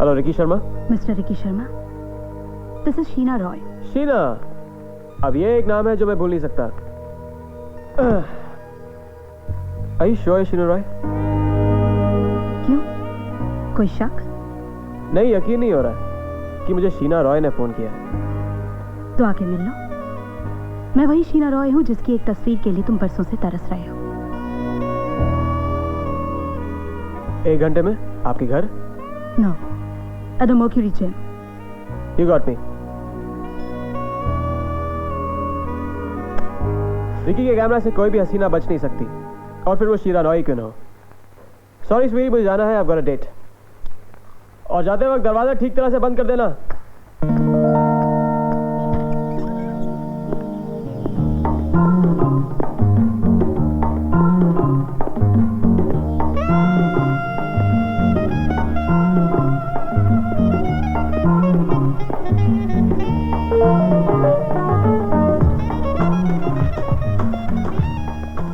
Hello Ricky Sharma. Mister Ricky Sharma, this is Sheena Roy. Sheena, अब ये एक नाम है जो मैं भूल नहीं सकता। Are you sure Sheena Roy? क्यों, कोई शक? नहीं, यकीन नहीं हो रहा कि मुझे शीना रॉय ने फोन किया है। तो आके मिल लो। मैं वही शीना रॉय हूँ जिसकी एक तस्वीर के लिए तुम बरसों से तरस रहे हो। 1 घंटे में आपके घर? No, at the Mercury Gym. You got me. Ricky के कैमरा से कोई भी हसीना बच नहीं सकती, और फिर वो शीना रॉय क्यों ना हो। सॉरी स्वीटी, मुझे जाना है, I've got a date। और जाते वक्त दरवाजा ठीक तरह से बंद कर देना।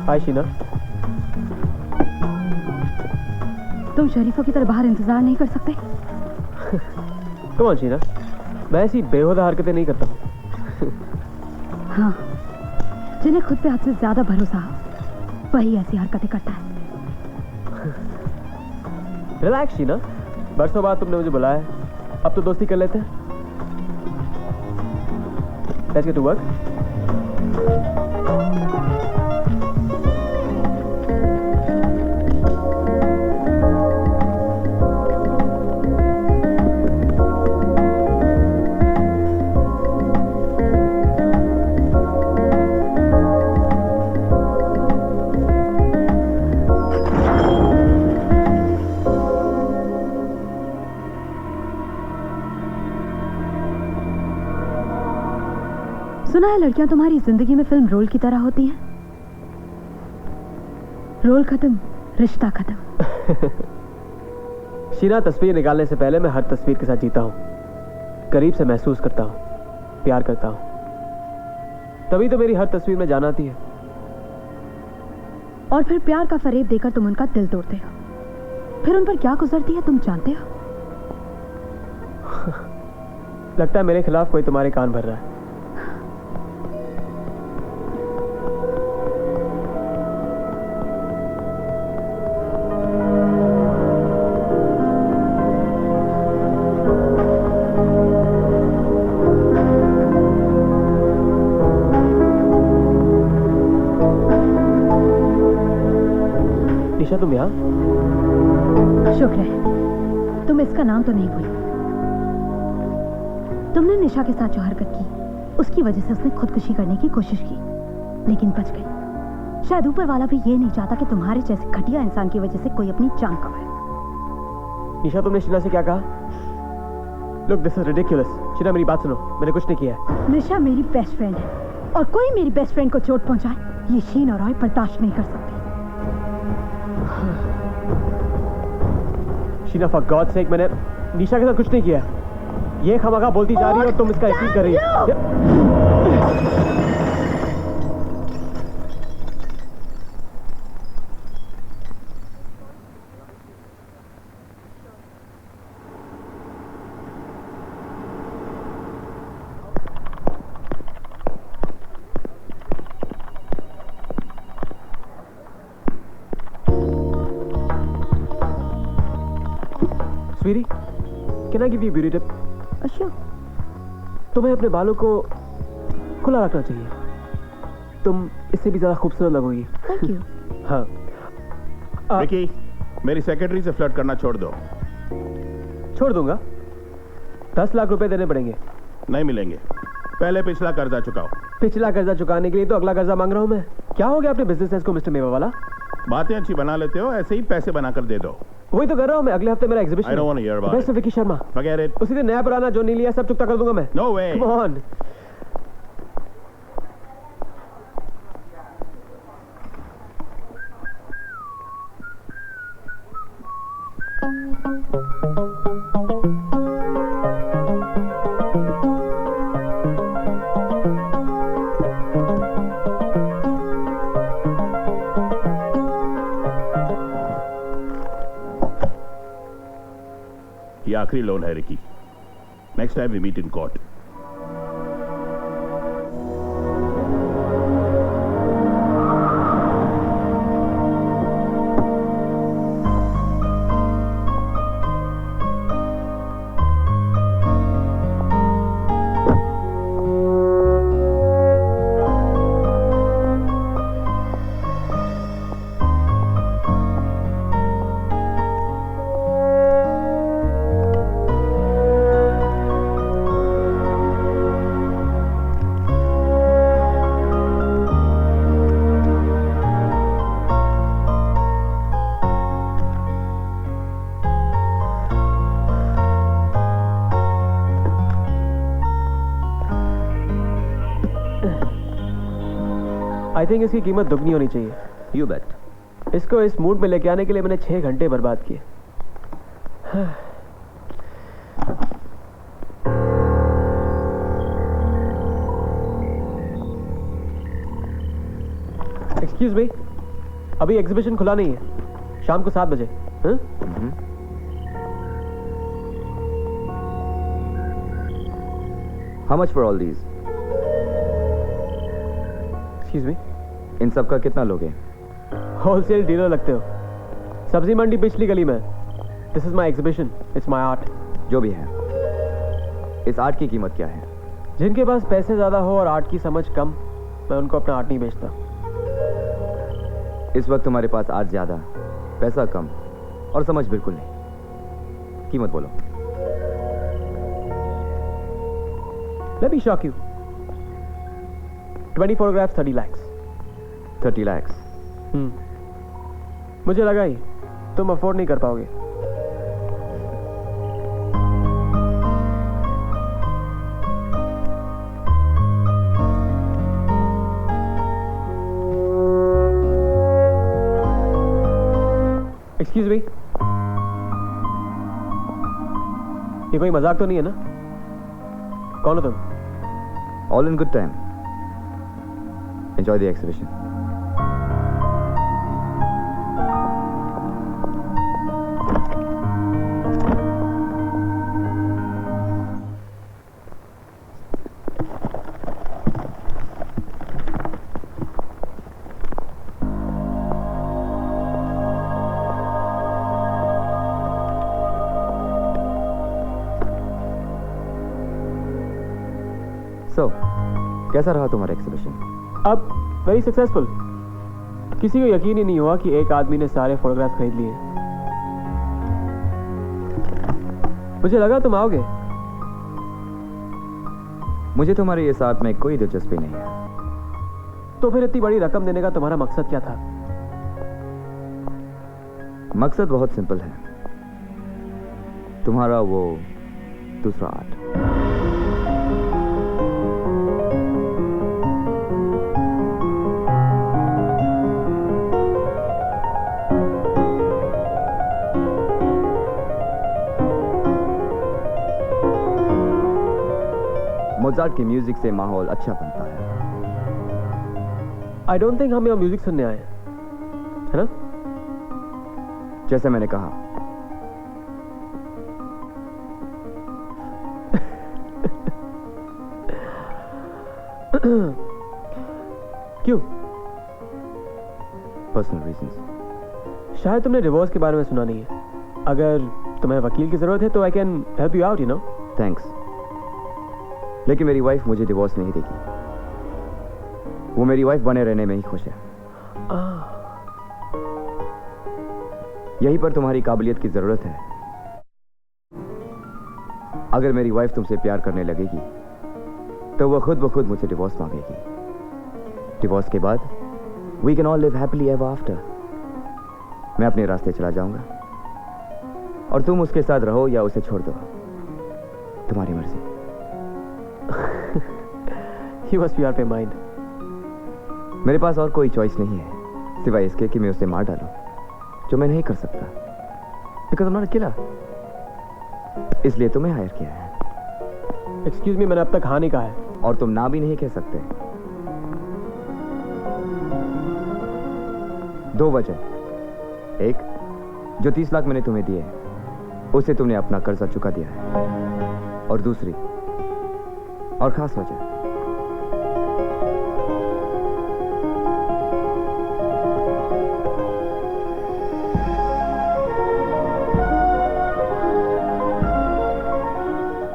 हाय शीना। तुम शरीफों की तरह बाहर इंतजार नहीं कर सकते? कम ऑन शीना, मैं ऐसी बेहुदा हरकतें नहीं करता। हाँ, जिन्हें खुद पे हद से ज्यादा भरोसा हो वही ऐसी हरकतें करता है। रिलैक्स शीना, बरसों बाद तुमने मुझे बुलाया है, अब तो दोस्ती कर लेते हैं। Let's get to work। सुना है लड़कियां तुम्हारी जिंदगी में फिल्म रोल की तरह होती हैं। रोल खत्म, रिश्ता खत्म। शीना, तस्वीर निकालने से पहले मैं हर तस्वीर के साथ जीता हूँ, करीब से महसूस करता हूँ, प्यार करता हूँ, तभी तो मेरी हर तस्वीर में जान आती है। और फिर प्यार का फरेब देकर तुम उनका दिल तोड़ते हो, फिर उन पर क्या गुजरती है तुम जानते हो? लगता है मेरे खिलाफ कोई तुम्हारे कान भर रहा है। निशा, तुम यहाँ? शुक्र है तुम इसका नाम तो नहीं भूली। तुमने निशा के साथ जो हरकत की उसकी वजह से उसने खुदकुशी करने की कोशिश की, लेकिन बच गई। शायद ऊपर वाला भी ये नहीं चाहता कि तुम्हारे जैसे घटिया इंसान की वजह से कोई अपनी जान गंवाए। निशा, तुमने शीना से क्या कहा? Look, this is ridiculous. Sheena, मेरी बात सुनो, मैंने कुछ नहीं किया है। निशा मेरी बेस्ट फ्रेंड है और कोई मेरी बेस्ट फ्रेंड को चोट पहुंचाए ये शीन और रॉय बर्दाश्त नहीं कर सकते। शीना, फॉर गॉड सेक, मैंने निशा के साथ कुछ नहीं किया। ये खामखा बोलती जा रही है और तुम इसका यकीन कर रही हो। Sweetie, can I give you beauty tip? अच्छा, तुम्हें अपने बालों को खुला रखना चाहिए। तुम इससे भी ज्यादा खूबसूरत लगोगी। Thank you. हाँ। विकी, मेरी सेक्रेटरी से फ्लर्ट करना छोड़ दो। छोड़ दूंगा। 10 लाख रुपए देने पड़ेंगे। नहीं मिलेंगे। पहले पिछला कर्जा चुकाओ। पिछला कर्जा चुकाने के लिए तो अगला कर्जा मांग रहा हूं मैं। क्या हो गया अपने बिजनेस सेंस को मिस्टर मेवा वाला? बातें अच्छी बना लेते हो, ऐसे ही पैसे बनाकर दे दो। वही तो कर रहा हूं मैं। अगले हफ्ते मेरा exhibition. I don't want to hear about best it. Vicky Sharma. Forget it. उसी दिन नया पुराना जो नहीं लिया सब चुकता कर दूंगा मैं। No way. Come on. ये आखिरी लोन है Ricky. Next time we meet in court. I think इसकी कीमत दुगनी होनी चाहिए। You bet. इसको इस मूड में लेके आने के लिए मैंने 6 घंटे बर्बाद किए। एक्सक्यूज मी, अभी एग्जीबिशन खुला नहीं है। शाम को 7 बजे। हाँ? How much for all these? Excuse me, इन सब का कितना लोगे? होलसेल डीलर लगते हो। सब्जी मंडी पिछली गली में। This is my exhibition, it's my art. जो भी है, इस आर्ट की कीमत क्या है? जिनके पास पैसे ज्यादा हो और आर्ट की समझ कम, मैं उनको अपना आर्ट नहीं बेचता। इस वक्त तुम्हारे पास आर्ट ज्यादा, पैसा कम और समझ बिल्कुल नहीं। कीमत बोलो। Let me shock you. 20 photographs, 30 lakhs. 30 lakhs? मुझे लगा ही तुम अफोर्ड नहीं कर पाओगे। एक्सक्यूज मी, ये कोई मजाक तो नहीं है ना? कौन हो तुम? All in good time. Enjoy the exhibition. कैसा रहा तुम्हारा एग्जीबिशन? अब वेरी सक्सेसफुल। किसी को यकीन ही नहीं हुआ कि एक आदमी ने सारे फोटोग्राफ खरीद लिए। मुझे लगा तुम आओगे। मुझे तुम्हारे ये साथ में कोई दिलचस्पी नहीं है। तो फिर इतनी बड़ी रकम देने का तुम्हारा मकसद क्या था? मकसद बहुत सिंपल है, तुम्हारा वो दूसरा आर्ट। मोजार्ट की म्यूजिक से माहौल अच्छा बनता है। आई डोंट थिंक हम यहाँ म्यूजिक सुनने आए हैं, है ना? जैसे मैंने कहा, क्यों? Personal reasons. शायद तुमने डिवोर्स के बारे में सुना नहीं है। अगर तुम्हें वकील की जरूरत है तो I can help you out, you know. Thanks, लेकिन मेरी वाइफ मुझे डिवोर्स नहीं देगी। वो मेरी वाइफ बने रहने में ही खुश है। यहीं पर तुम्हारी काबिलियत की जरूरत है। अगर मेरी वाइफ तुमसे प्यार करने लगेगी तो वह खुद ब खुद मुझसे डिवोर्स मांगेगी। डिवोर्स के बाद we can all live happily ever after. मैं अपने रास्ते चला जाऊंगा और तुम उसके साथ रहो या उसे छोड़ दो, तुम्हारी मर्जी। You must be out of your mind. मेरे पास और कोई चॉइस नहीं है सिवाय इसके कि मैं उसे मार डालूं, जो मैं नहीं कर सकता because I'm not a killer। इसलिए तुम्हें हायर किया है। एक्सक्यूज मी, मैंने अब तक हाँ नहीं कहा है। और तुम ना भी नहीं कह सकते। 2 वजह। एक, जो 30 लाख मैंने तुम्हें दिए उससे तुमने अपना कर्जा चुका दिया है। और दूसरी और खास वजह,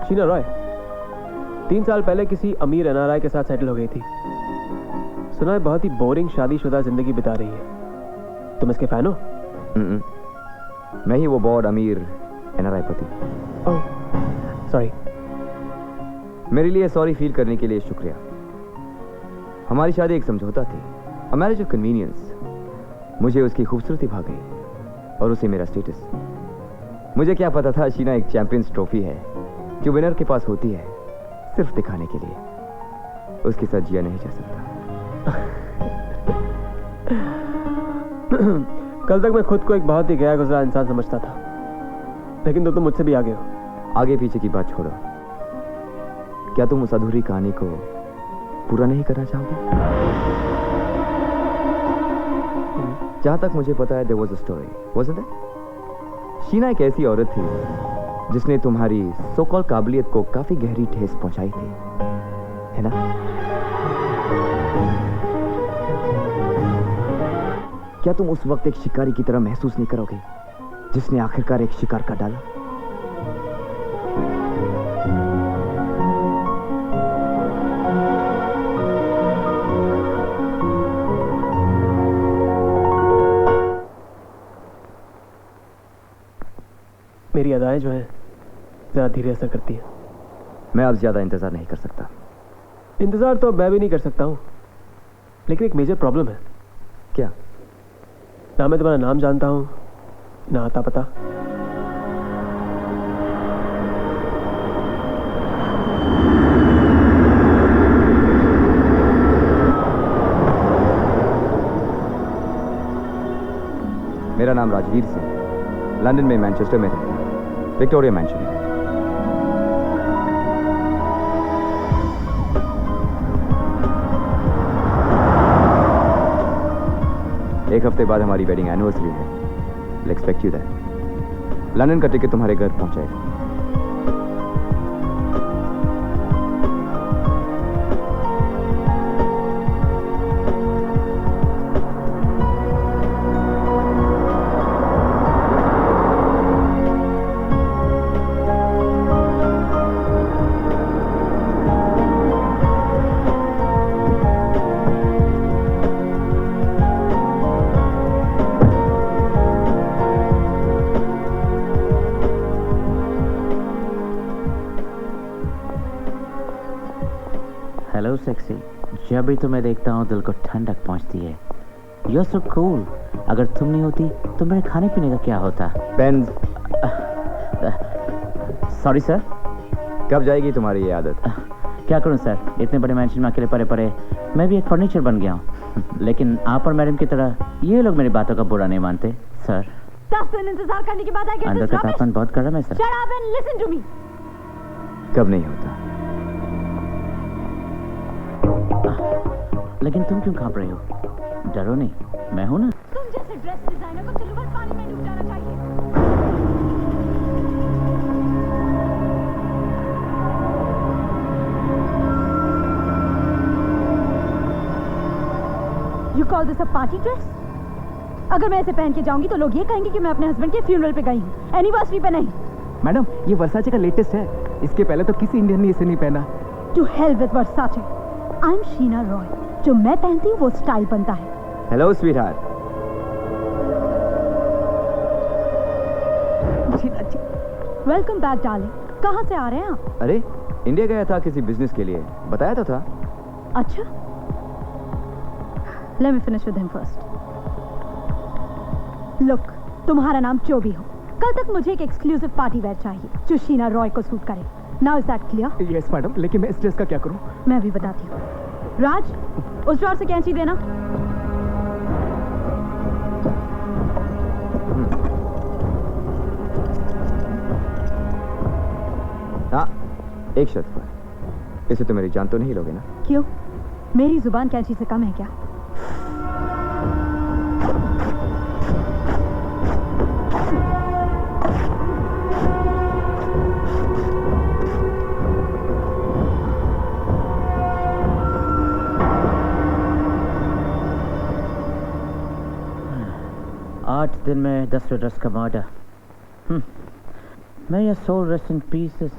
शीना रॉय 3 साल पहले किसी अमीर एनआरआई के साथ सेटल हो गई थी। सुना है बहुत ही बोरिंग शादीशुदा जिंदगी बिता रही है। तुम इसके फैन हो? मैं ही वो बहुत अमीर एनआरआई पति। Oh sorry. मेरे लिए सॉरी फील करने के लिए शुक्रिया। हमारी शादी एक समझौता थी, अ मैरिज ऑफ कन्वीनियंस। मुझे उसकी खूबसूरती भा गई और उसे मेरा स्टेटस। मुझे क्या पता था शीना एक चैंपियंस ट्रॉफी है जो विनर के पास होती है सिर्फ दिखाने के लिए। उसके साथ जिया नहीं जा सकता। कल तक मैं खुद को एक बहुत ही गया गुजरा इंसान समझता था, लेकिन तुम मुझसे भी आगे हो। आगे पीछे की बात छोड़ो, क्या तुम उस अधूरी कहानी को पूरा नहीं करना चाहोगे? जहां तक मुझे पता है, there was a story, wasn't there? Sheena एक ऐसी औरत थी जिसने तुम्हारी सो कॉल काबिलियत को काफी गहरी ठेस पहुंचाई थी, है ना? क्या तुम उस वक्त एक शिकारी की तरह महसूस नहीं करोगे जिसने आखिरकार एक शिकार का डाला? मेरी अदाएं जो हैं ज़्यादा धीरे असर करती हैं। मैं अब ज्यादा इंतजार नहीं कर सकता। इंतज़ार तो अब मैं भी नहीं कर सकता हूँ, लेकिन एक मेजर प्रॉब्लम है। क्या? ना मैं तुम्हारा नाम जानता हूँ, ना आता पता। मेरा नाम राजवीर सिंह, लंदन में मैनचेस्टर में रहता हूँ, विक्टोरिया मैंशन में। एक हफ्ते बाद हमारी वेडिंग एनिवर्सरी है। I'll expect you there। London का टिकट तुम्हारे घर पहुंचाएगा। हेलो सेक्सी, जब भी तुम्हें देखता हूँ दिल को ठंडक पहुँचती है। You are so cool. अगर तुम नहीं होती तो मेरे खाने पीने का क्या होता? Benz, sorry sir. कब जाएगी तुम्हारी ये आदत? क्या करूं सर, इतने बड़े मेंशन में अकेले पड़े पड़े मैं भी एक फर्नीचर बन गया हूं। लेकिन आप और मैडम की तरह ये लोग मेरी बातों का बुरा नहीं मानते सर। 10 दिन इंतजार करने के बाद अंदर का तापमान बहुत गर्म है sir. Shut up and listen to me. कब नहीं होता? लेकिन तुम क्यों कांप रही हो? डरो नहीं, मैं हूं ना। तुम जैसे ड्रेस डिजाइनर को चलो बस पानी में डूब जाना चाहिए। You call this a party dress? अगर मैं इसे पहन के जाऊंगी तो लोग ये कहेंगे कि मैं अपने हस्बैंड के फ्यूनरल पे गई हूँ, एनिवर्सरी पे नहीं। मैडम, ये वर्साचे का लेटेस्ट है। इसके पहले तो किसी इंडियन ने इसे नहीं पहना। To hell with Versace. I'm Sheena Roy. जो मैं पहनती हूँ वो स्टाइल बनता है। Hello sweetheart. Welcome back darling. कहाँ से आ रहे हैं आप? अरे, इंडिया गया था किसी बिजनेस के लिए, बताया तो था। अच्छा, let me finish with him first. Look, तुम्हारा नाम जो भी हो, कल तक मुझे एक एक्सक्लूसिव पार्टी वेयर चाहिए जो शीना रॉय को सूट करे। Now is that clear? Yes madam, लेकिन मैं इस ड्रेस का क्या करूं? मैं भी बताती हूँ। राज, उस ड्रॉर से कैंची देना। हाँ, एक शर्त पर। इसे तो मेरी जान तो नहीं लोगे ना? क्यों? मेरी जुबान कैंची से कम है क्या? आठ दिन में 10 ड्रेस का मर्डर। मैं ये soul rest in pieces.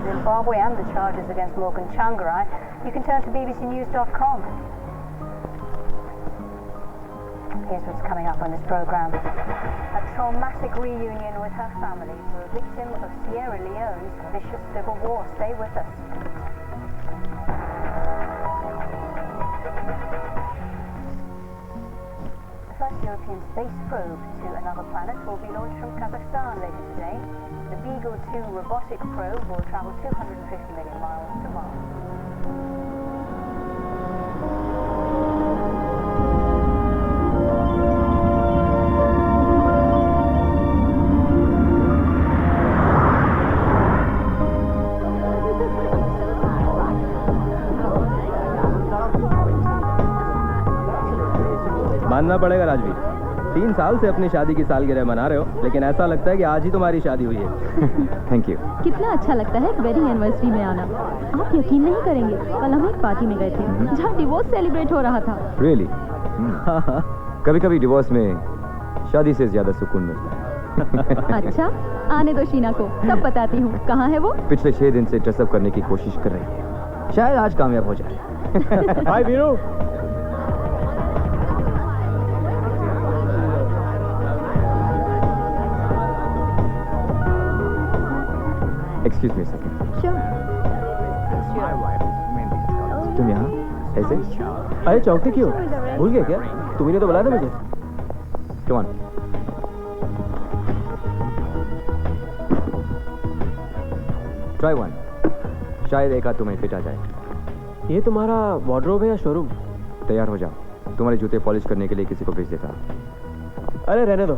Zimbabwe and the charges against Morgan Tsvangirai, you can turn to bbcnews.com. Here's what's coming up on this program. A traumatic reunion with her family for a victim of Sierra Leone's vicious civil war. Stay with us. The first European space probe to another planet will be launched from Kazakhstan later today. The Beagle 2 robotic probe will travel 250 million miles to Mars. मानना पड़ेगा राजवीर, 3 साल से अपनी शादी की सालगिरह मना रहे हो, लेकिन ऐसा लगता है कि आज ही तुम्हारी शादी हुई है। Thank you. कितना अच्छा लगता है वेडिंग एनिवर्सरी में आना। आप यकीन नहीं करेंगे, कल हम एक पार्टी में गए थे जहाँ डिवोर्स सेलिब्रेट हो रहा था। रियली? कभी कभी डिवोर्स में शादी से ज्यादा सुकून मिलता है। अच्छा, आने दो शीना को, तब बताती हूँ कहाँ है वो। पिछले 6 दिन से ड्रेसअप करने की कोशिश कर रही है, शायद आज कामयाब हो जाए। Hi Veeru. Excuse me second. Sure. तुम यहाँ ऐसे? अरे चौंकते क्यों? भूल गए क्या? तुम्ही ने तो बुलाया था मुझे। Come on. Try one. शायद एक आध तुम्हें फिट आ जाए। ये तुम्हारा वार्डरोब है या शोरूम? तैयार हो जाओ, तुम्हारे जूते पॉलिश करने के लिए किसी को भेज देता। अरे रहने दो।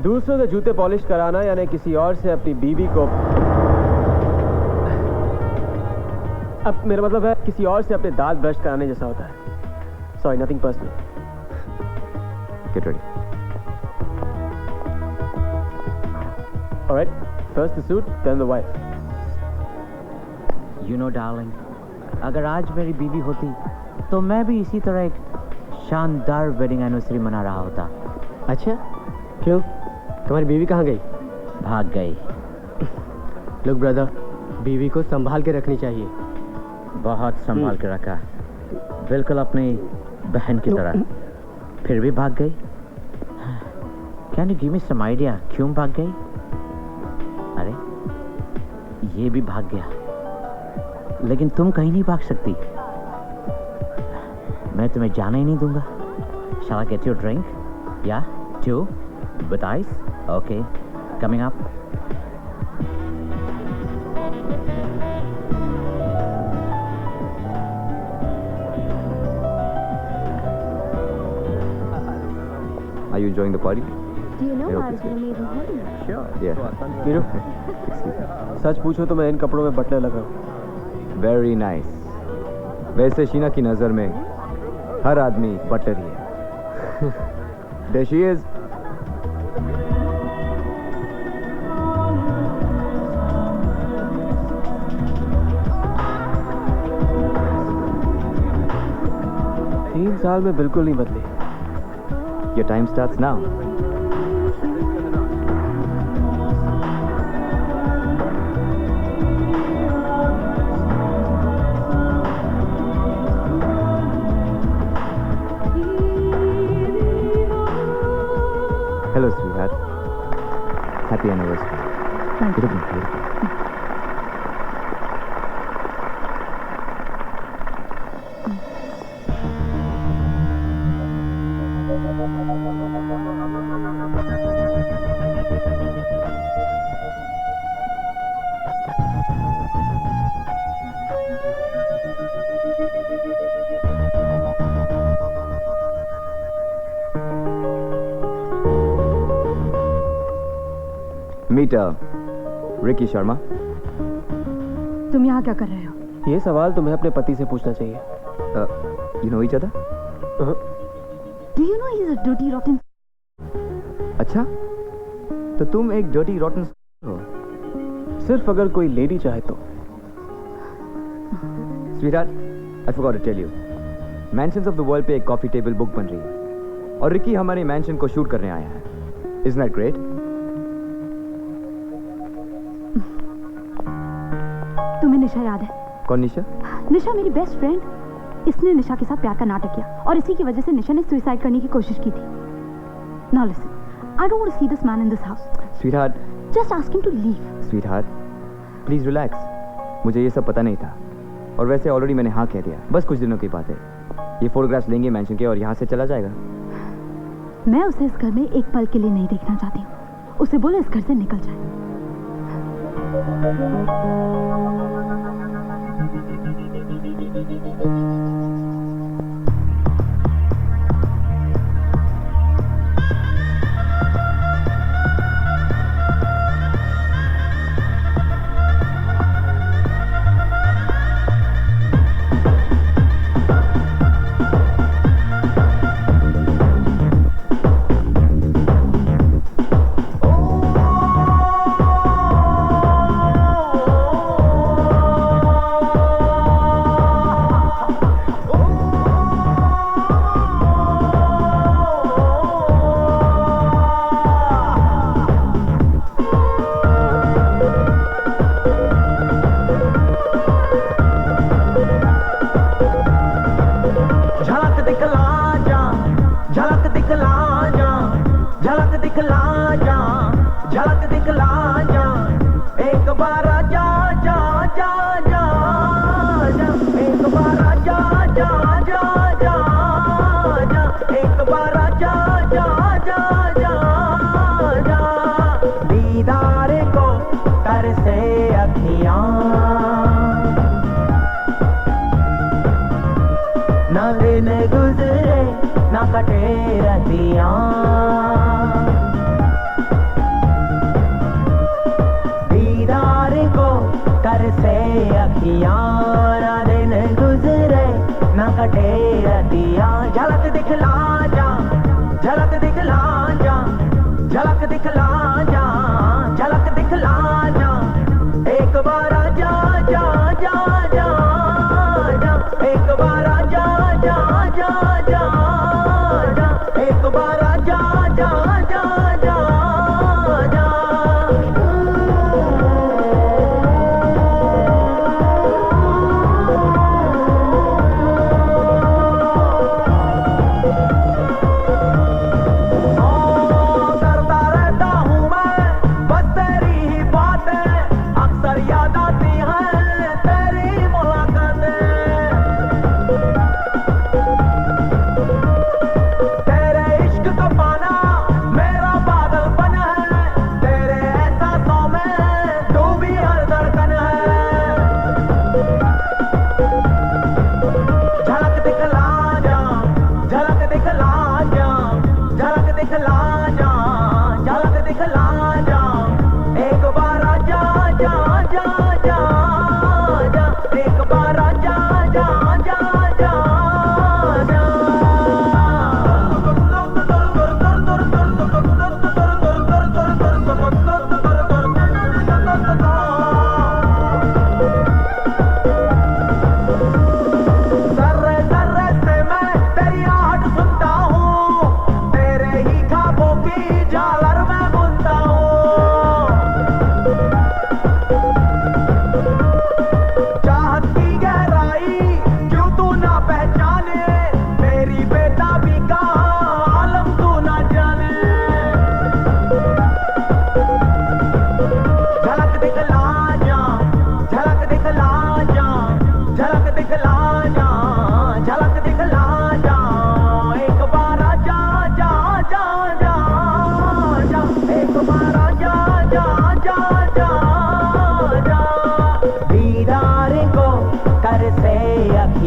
दूसरों से जूते पॉलिश कराना यानी किसी और से अपनी बीवी को, अब मेरा मतलब है किसी और से अपने दांत ब्रश कराने जैसा होता है। Sorry, nothing personal. Get ready. Alright, first the suit, then the wife. You know darling, अगर आज मेरी बीवी होती तो मैं भी इसी तरह एक शानदार वेडिंग एनिवर्सरी मना रहा होता। अच्छा, क्यों? तुम्हारी बीवी कहाँ गई? भाग गई। लुक ब्रदर, बीवी को संभाल के रखनी चाहिए। बहुत संभाल के रखा, बिल्कुल अपनी बहन की तरह। फिर भी भाग गई। Can you give me some idea क्यों भाग गई? अरे ये भी भाग गया। लेकिन तुम कहीं नहीं भाग सकती। मैं तुम्हें जाने ही नहीं दूंगा। Shall I get you a drink? Yeah? 2? With ice? Okay. Coming up. Are you enjoying the party? Do you know I hope I was it's good. amazing holding you? Sure. Yeah. Veeru, सच पूछो तो मैं इन कपड़ों में Buttler लग रहा हूँ। Very nice. वैसे शीना की नजर में हर आदमी बटलर ही है। There she is. तीन साल में बिल्कुल नहीं बदली। Your time starts now. Hello, sweetheart. Happy anniversary. Thank you. Beautiful. Meet Ricky Sharma. तुम यहाँ क्या कर रहे हो? ये सवाल तुम्हें अपने पति से पूछना चाहिए। You know each other? Do you know he's a dirty rotten? अच्छा, तो तुम एक dirty rotten हो। सिर्फ अगर कोई लेडी चाहे तो। Sweetheart, I forgot to tell you. Mansions of the World पे एक coffee table book बन रही है और रिकी हमारे mansion को शूट करने आया है। Isn't that great? तुम्हें निशा याद है? कौन निशा? निशा मेरी बेस्ट फ्रेंड। इसने निशा के साथ प्यार का नाटक किया और इसी की वजह से निशा ने सुसाइड करने की कोशिश की थी। Now listen, I don't want to see this man in this house. Sweetheart, Just ask him to leave. Sweetheart, please relax. मुझे ये सब पता नहीं था और वैसे ऑलरेडी मैंने हाँ कह दिया। बस कुछ दिनों की बात है। ये फोटोग्राफ्स लेंगे मैंशन के और यहाँ से चला जाएगा। मैं उसे इस घर में एक पल के लिए नहीं देखना चाहती हूँ। उसे बोलो इस घर से निकल जाए।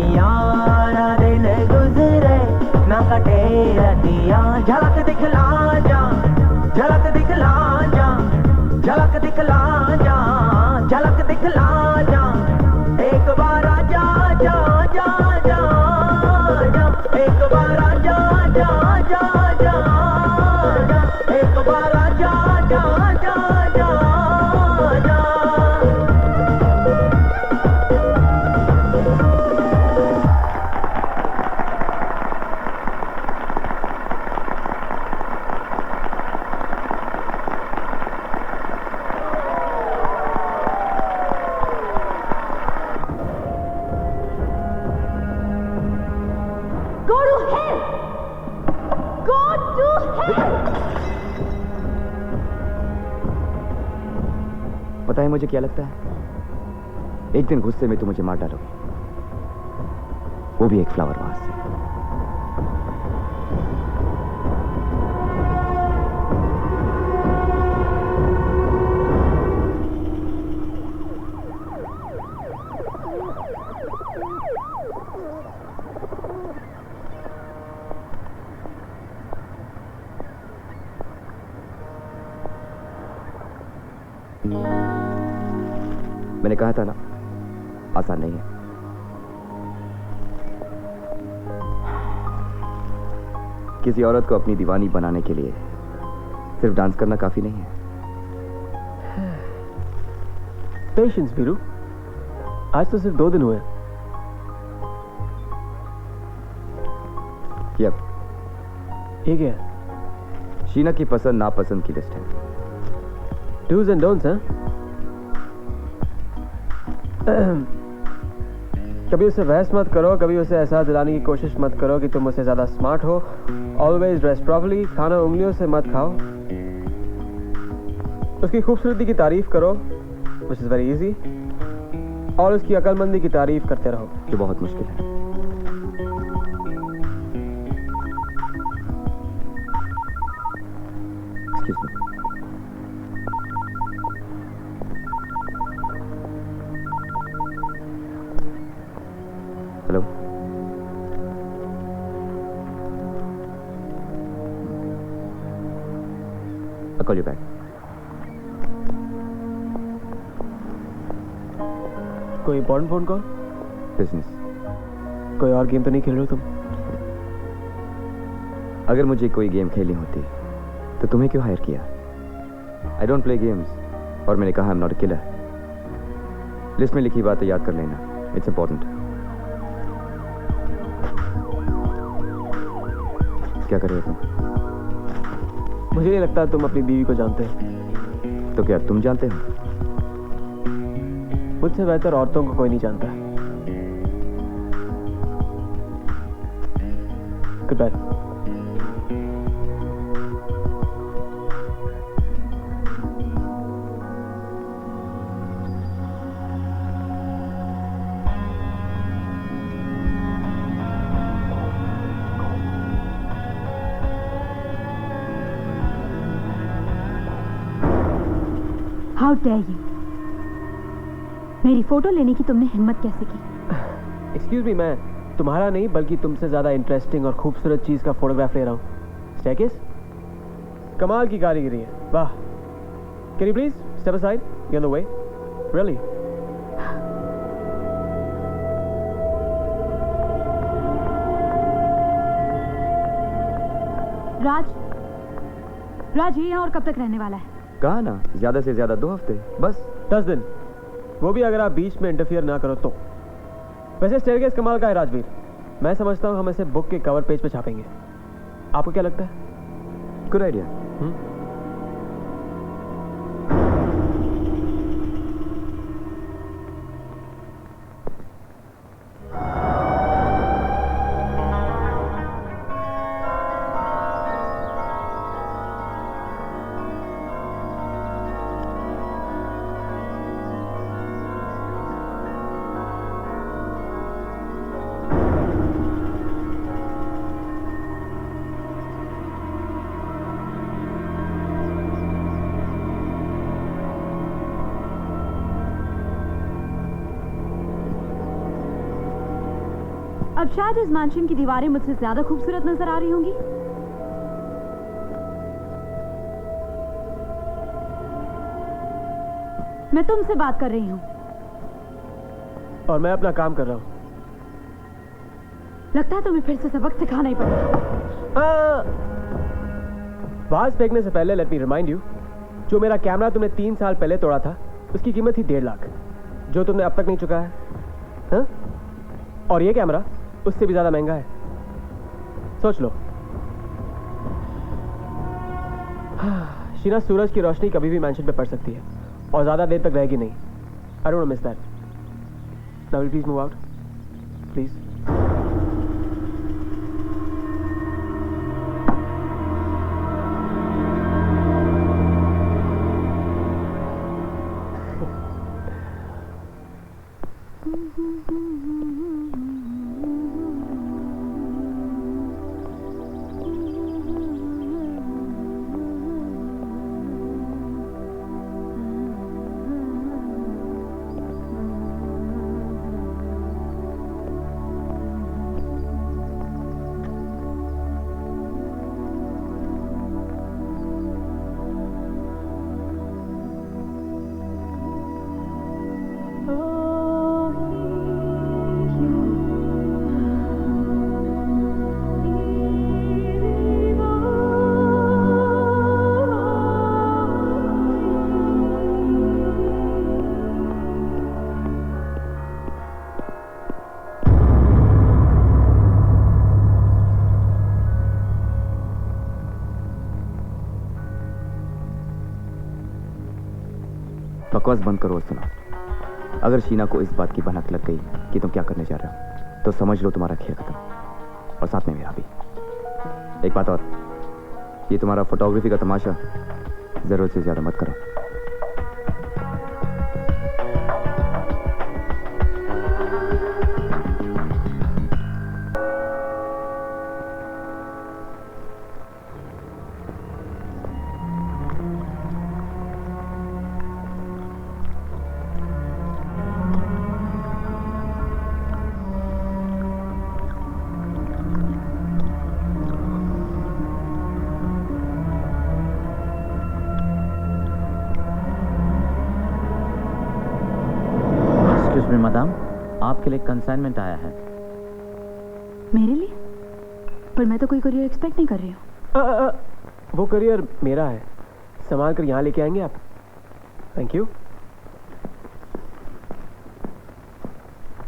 रतियां दिन गुजरे ना कटे रतियां झलक दिखला जा झलक दिखला जा झलक दिखला जा झलक दिखला जा एक बार आजा जा जा जा जा एक बार आजा जा जा जा जा एक बार आजा जा जा जा जा Go to hell! Go to hell! पता है मुझे क्या लगता है, एक दिन गुस्से में तुम मुझे मार डालोगे, वो भी एक फ्लावर वास से। मैंने कहा था ना, आसान नहीं है। किसी औरत को अपनी दीवानी बनाने के लिए सिर्फ डांस करना काफी नहीं है। पेशेंस वीरू, आज तो सिर्फ 2 दिन हुए। यप, ये क्या है? शीना की पसंद नापसंद की लिस्ट है। डूज एंड डोंट्स, हैं? कभी उससे बहस मत करो, कभी उसे एहसास दिलाने की कोशिश मत करो कि तुम उससे ज्यादा स्मार्ट हो। ऑलवेज ड्रेस प्रॉपर्ली, खाना उंगलियों से मत खाओ। उसकी खूबसूरती की तारीफ करो, विच इज वेरी इजी, और उसकी अक्लमंदी की तारीफ करते रहो, जो बहुत मुश्किल है। Excuse me. Hello, I'll call you back. कोई इंपॉर्टेंट फोन कॉल? बिजनेस। कोई और गेम तो नहीं खेल रहे हो तुम? अगर मुझे कोई गेम खेलनी होती तो तुम्हें क्यों हायर किया? आई डोंट प्ले गेम्स, और मैंने कहा I am not a killer. List में लिखी बातें याद कर लेना, इट्स इंपॉर्टेंट। क्या कर रहे हो तुम? मुझे नहीं लगता तुम अपनी बीवी को जानते हो। तो क्या तुम जानते हो? मुझसे बेहतर औरतों को कोई नहीं जानता। Good bye. How dare you! मेरी फोटो लेने की तुमने हिम्मत कैसे की? एक्सक्यूज मी, मैं तुम्हारा नहीं बल्कि तुमसे ज्यादा इंटरेस्टिंग और खूबसूरत चीज का फोटोग्राफ ले रहा हूँ। स्टेकिस, कमाल की कारीगरी है, वाह। Can you please step aside, you on the way. Really? Raj ये यहाँ और कब तक रहने वाला है? कहा ना, ज्यादा से ज्यादा 2 हफ्ते, बस। 10 दिन, वो भी अगर आप बीच में इंटरफियर ना करो तो। वैसे स्टेयरकेस कमाल का है राजवीर, मैं समझता हूँ हम इसे बुक के कवर पेज पे छापेंगे। आपको क्या लगता है? Good idea. अब शायद इस मैंशन की दीवारें मुझसे ज्यादा खूबसूरत नजर आ रही होंगी। मैं तुमसे बात कर रही हूँ। और मैं अपना काम कर रहा हूँ। लगता है तुम्हें फिर से सबक सिखाना ही पड़ेगा। बाज फेंकने से पहले लेट मी रिमाइंड यू, जो मेरा कैमरा तुमने 3 साल पहले तोड़ा था उसकी कीमत थी 1.5 लाख, जो तुमने अब तक नहीं चुका है। हाँ? और ये कैमरा उससे भी ज्यादा महंगा है। सोच लो। शीना, सूरज की रोशनी कभी भी मैंशन पे पड़ सकती है और ज्यादा देर तक रहेगी नहीं। I don't miss that. Now will please move out please. बकवास बंद करो और सुनो। अगर शीना को इस बात की भनक लग गई कि तुम क्या करने जा रहे हो तो समझ लो तुम्हारा खेल खत्म, और साथ में मेरा भी। एक बात और, ये तुम्हारा फोटोग्राफी का तमाशा जरूरत से ज्यादा मत करो। मैडम, आपके लिए कंसाइनमेंट आया है। मेरे लिए? पर मैं तो कोई करियर एक्सपेक्ट नहीं कर रही हूँ। वो करियर मेरा है, संभाल कर यहाँ लेके आएंगे आप। Thank you.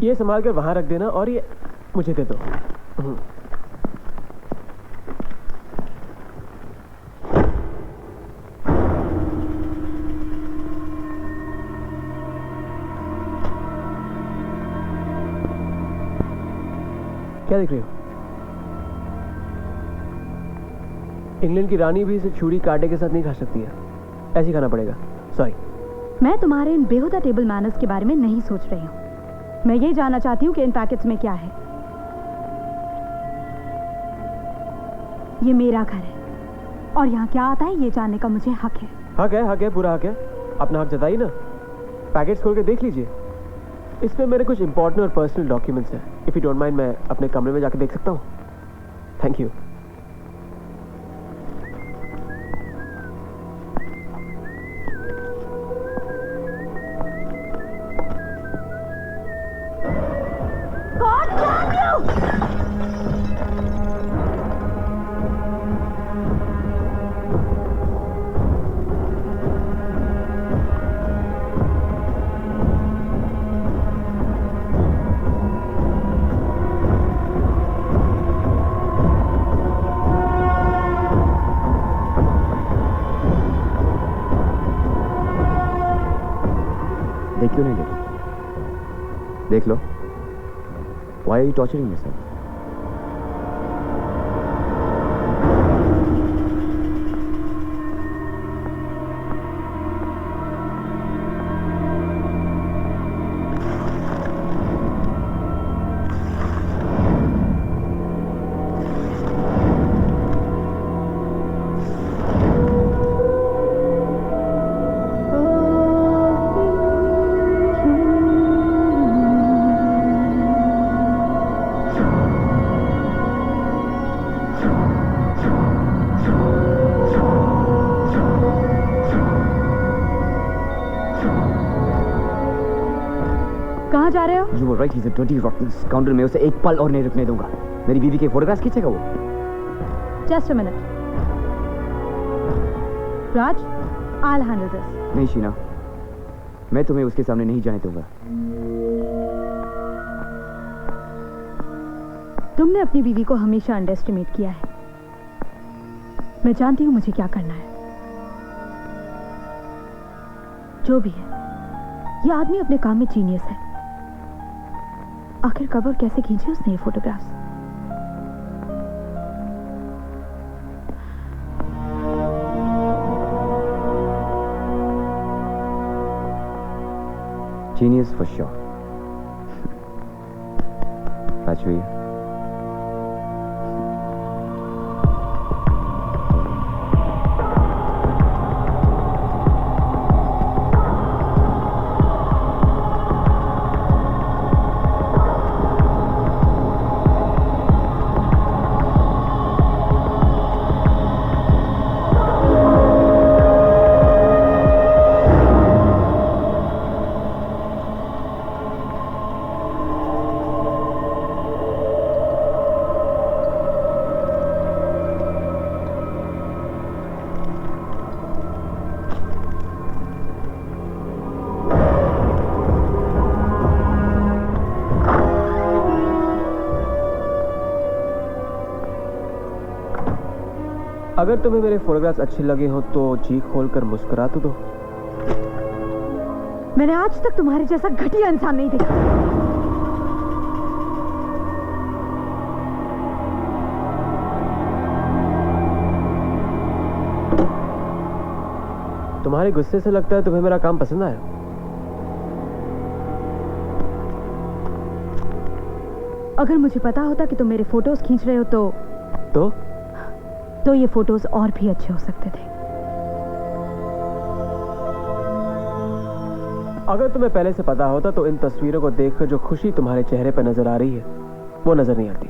ये संभाल कर वहां रख देना और ये मुझे दे दो। क्या देख रही हो? इंग्लैंड की रानी भी इसे छुरी कांटे के साथ नहीं खा सकती है, ऐसे ही खाना पड़ेगा। सॉरी। मैं तुम्हारे इन बेहुदा टेबल मैनर्स के बारे में नहीं सोच रही हूँ। मैं ये जानना चाहती हूँ कि इन पैकेट्स में क्या है। ये मेरा घर है और यहाँ क्या आता है ये जानने का मुझे हक है। हक है, पूरा हक है। अपना हक जताइए ना। पैकेट्स खोल के देख लीजिए, इसमें मेरे कुछ इंपॉर्टेंट और पर्सनल डॉक्यूमेंट्स हैं। इफ यू डोंट माइंड, मैं अपने कमरे में जाके देख सकता हूँ? Thank you. क्यों नहीं लेते? देख लो। Why are you torturing yourself? वो right, he is a dirty रॉटन scoundrel. मैं उसे एक पल और नहीं रुकने दूंगा। मेरी बीवी के फोटोग्राफ्स खींचेगा वो। Just a minute Raj, I will handle this. नहीं शीना, मैं तुम्हें उसके सामने नहीं जाने दूंगा। तुमने अपनी बीवी को हमेशा अंडर एस्टिमेट किया है। मैं जानती हूं मुझे क्या करना है। जो भी है, ये आदमी अपने काम में जीनियस है। आखिर कब और कैसे खींचे उसने ये photographs? Genius for sure. Rajvi. अगर तुम्हें मेरे फोटोग्राफ्स अच्छे लगे हो तो जी खोलकर मुस्कुरा तो दो। मैंने आज तक तुम्हारे जैसा घटिया इंसान नहीं देखा। तुम्हारे गुस्से से लगता है तुम्हें मेरा काम पसंद आया। अगर मुझे पता होता कि तुम मेरे फोटोज खींच रहे हो तो ये फोटोज और भी अच्छे हो सकते थे। अगर तुम्हें पहले से पता होता तो इन तस्वीरों को देखकर जो खुशी तुम्हारे चेहरे पर नजर आ रही है वो नजर नहीं आती।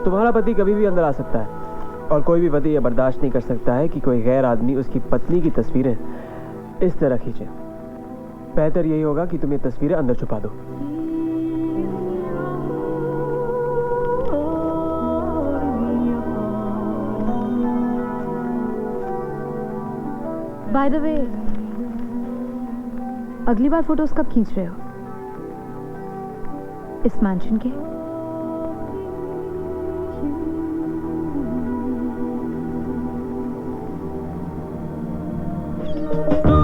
तुम्हारा पति कभी भी अंदर आ सकता है और कोई भी पति यह बर्दाश्त नहीं कर सकता है कि कोई गैर आदमी उसकी पत्नी की तस्वीरें इस तरह खींचे। बेहतर यही होगा कि तुम ये तस्वीरें अंदर छुपा दो। बाय द वे, अगली बार फोटोज कब खींच रहे हो? इस मैंशन के? तू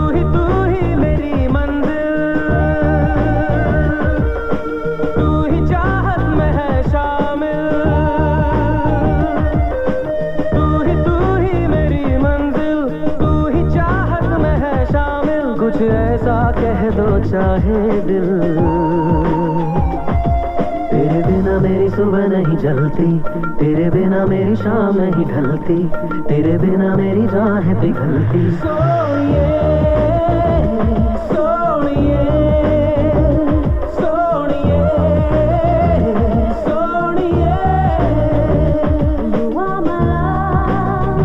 ही मेरी मंजिल, तू ही चाहत में है शामिल। तू ही मेरी मंजिल, तू ही चाहत में है शामिल। कुछ ऐसा कह दो चाहे दिल, तेरे बिना मेरी सुबह नहीं जलती, तेरे बिना मेरी शाम नहीं ढलती, तेरे बिना मेरी राह पिघलती। सोनिए सोनिए सोनिए सोनिए, You are my love,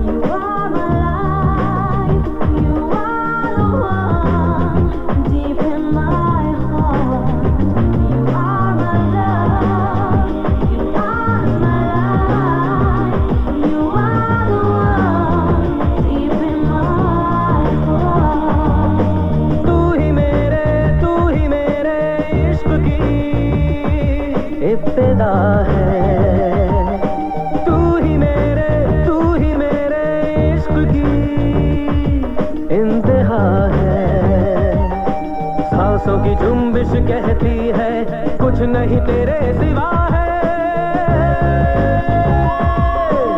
you are my life, you are the one deep in my heart. You are my love, you are my life, you are the one deep in my heart. तू ही मेरे इश्क की इब्तिदा है। तू ही मेरे इश्क की इंतहा है। सांसों की जुम्बिश कहती है कुछ नहीं तेरे सिवा है।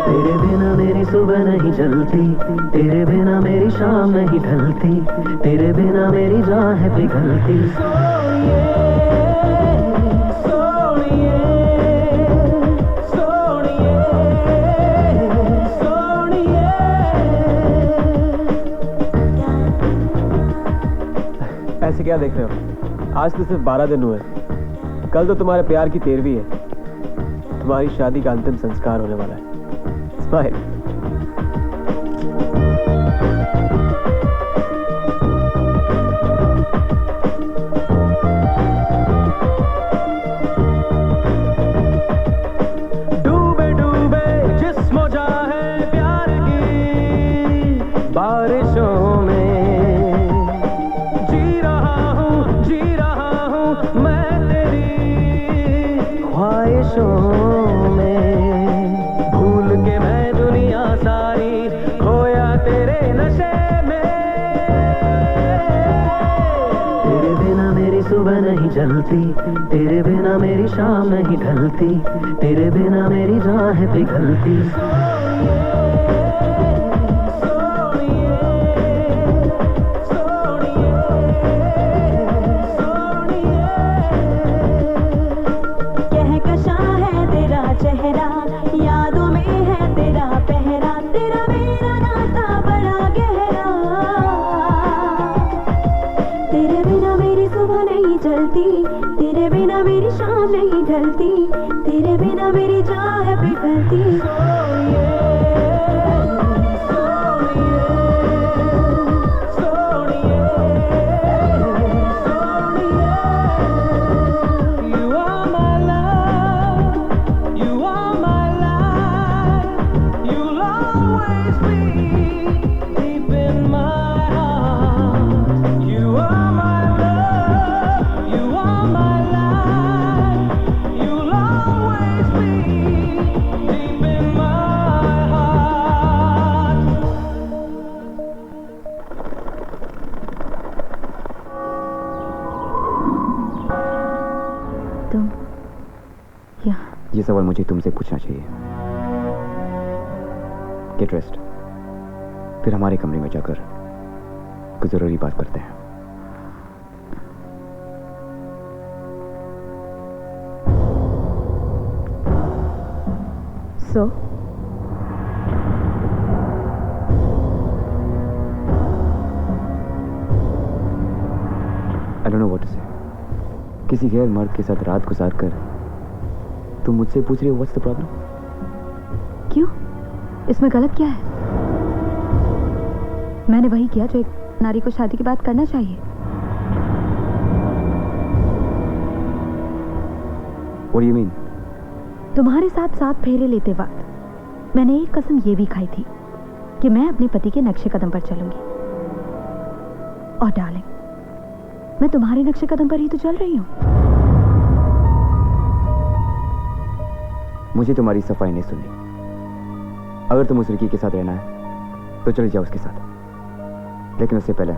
तेरे बिना मेरी सुबह नहीं जलती, तेरे बिना मेरी शाम नहीं ढलती, तेरे बिना मेरी राह पिघलती। सोनिए सोनिए सोनिए सोनिए। ऐसे क्या देख रहे हो? आज तो सिर्फ 12 दिन हुए, कल तो तुम्हारे प्यार की 13वीं है। तुम्हारी शादी का अंतिम संस्कार होने वाला है। स्माइल। ख्वाहिशों में, भूल के मैं दुनिया सारी खोया तेरे नशे में। तेरे बिना मेरी सुबह नहीं जलती, तेरे बिना मेरी शाम नहीं ढलती, तेरे बिना मेरी राह पिघलती। कहकशा है तेरा चेहरा, यादों में है तेरा पहरा, तेरा मेरा नाता बड़ा गहरा। तेरे बिना मेरी सुबह नहीं चलती, तेरे बिना मेरी शाम नहीं ढलती, तेरे बिना मेरी राह पिघलती। ये सवाल मुझे तुमसे पूछना चाहिए। गेट रेस्ट, फिर हमारे कमरे में जाकर कुछ जरूरी बात करते हैं। So? I don't know what to say. किसी गैर मर्द के साथ रात गुजार कर तुम मुझसे पूछ रही हो व्हाट्स द प्रॉब्लम? क्यों? इसमें गलत क्या है? मैंने वही किया जो एक नारी को शादी के बाद करना चाहिए। What do you mean? तुम्हारे साथ 7 फेरे लेते वक्त मैंने एक कसम ये भी खाई थी कि मैं अपने पति के नक्शे कदम पर चलूंगी। और डार्लिंग, मैं तुम्हारे नक्शे कदम पर ही तो चल रही हूँ। मुझे तुम्हारी सफाई नहीं सुननी। अगर तुम उस लड़की के साथ रहना है तो चले जाओ उसके साथ, लेकिन उससे पहले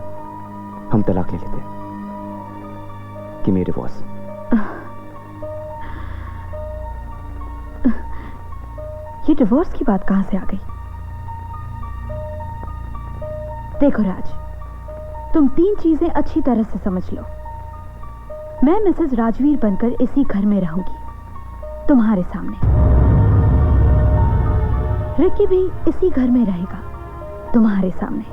हम तलाक ले लेते हैं कि मेरे बॉस। ये डिवोर्स की बात कहां से आ गई? देखो राज, तुम 3 चीजें अच्छी तरह से समझ लो। मैं मिसेस राजवीर बनकर इसी घर में रहूंगी, तुम्हारे सामने। रिकी भी इसी घर में रहेगा, तुम्हारे सामने।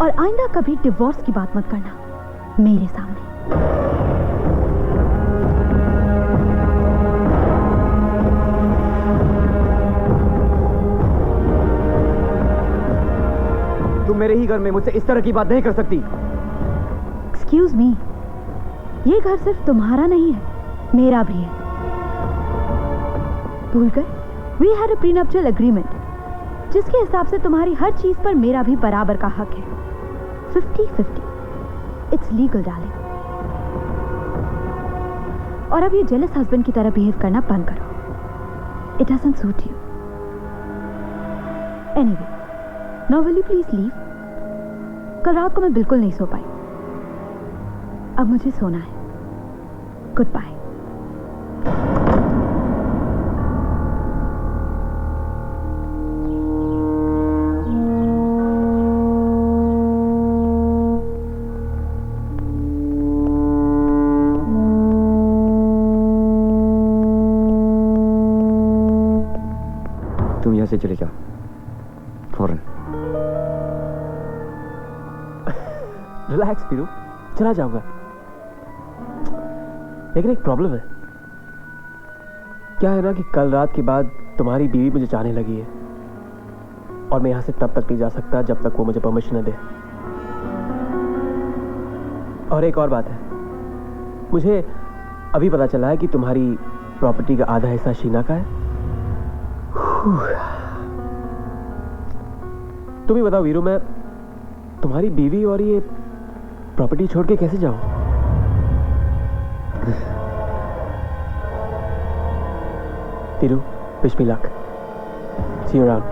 और आइंदा कभी डिवोर्स की बात मत करना मेरे सामने। तुम मेरे ही घर में मुझसे इस तरह की बात नहीं कर सकती। एक्सक्यूज मी, ये घर सिर्फ तुम्हारा नहीं है, मेरा भी है। भूल गए? वी हैड अ प्रीनप्टियल एग्रीमेंट, जिसके हिसाब से तुम्हारी हर चीज पर मेरा भी बराबर का हक है। 50-50, इट्स लीगल डार्लिंग। और अब ये जेलस हस्बैंड की तरह बिहेव करना बंद करो। It doesn't suit you. Anyway, now will you please leave? कल रात को मैं बिल्कुल नहीं सो पाई। अब मुझे सोना है। Good bye. तुम यहां से चले जाओ फौरन। रिलैक्स पीरू, चला जाऊंगा। लेकिन एक प्रॉब्लम है। क्या है ना कि कल रात के बाद तुम्हारी बीवी मुझे चाहने लगी है, और मैं यहां से तब तक नहीं जा सकता जब तक वो मुझे परमिशन न दे। और एक और बात है, मुझे अभी पता चला है कि तुम्हारी प्रॉपर्टी का आधा हिस्सा शीना का है। तुम ही बताओ वीरू, मैं तुम्हारी बीवी और ये प्रॉपर्टी छोड़ के कैसे जाऊं? Tiru, wish me luck. See you around.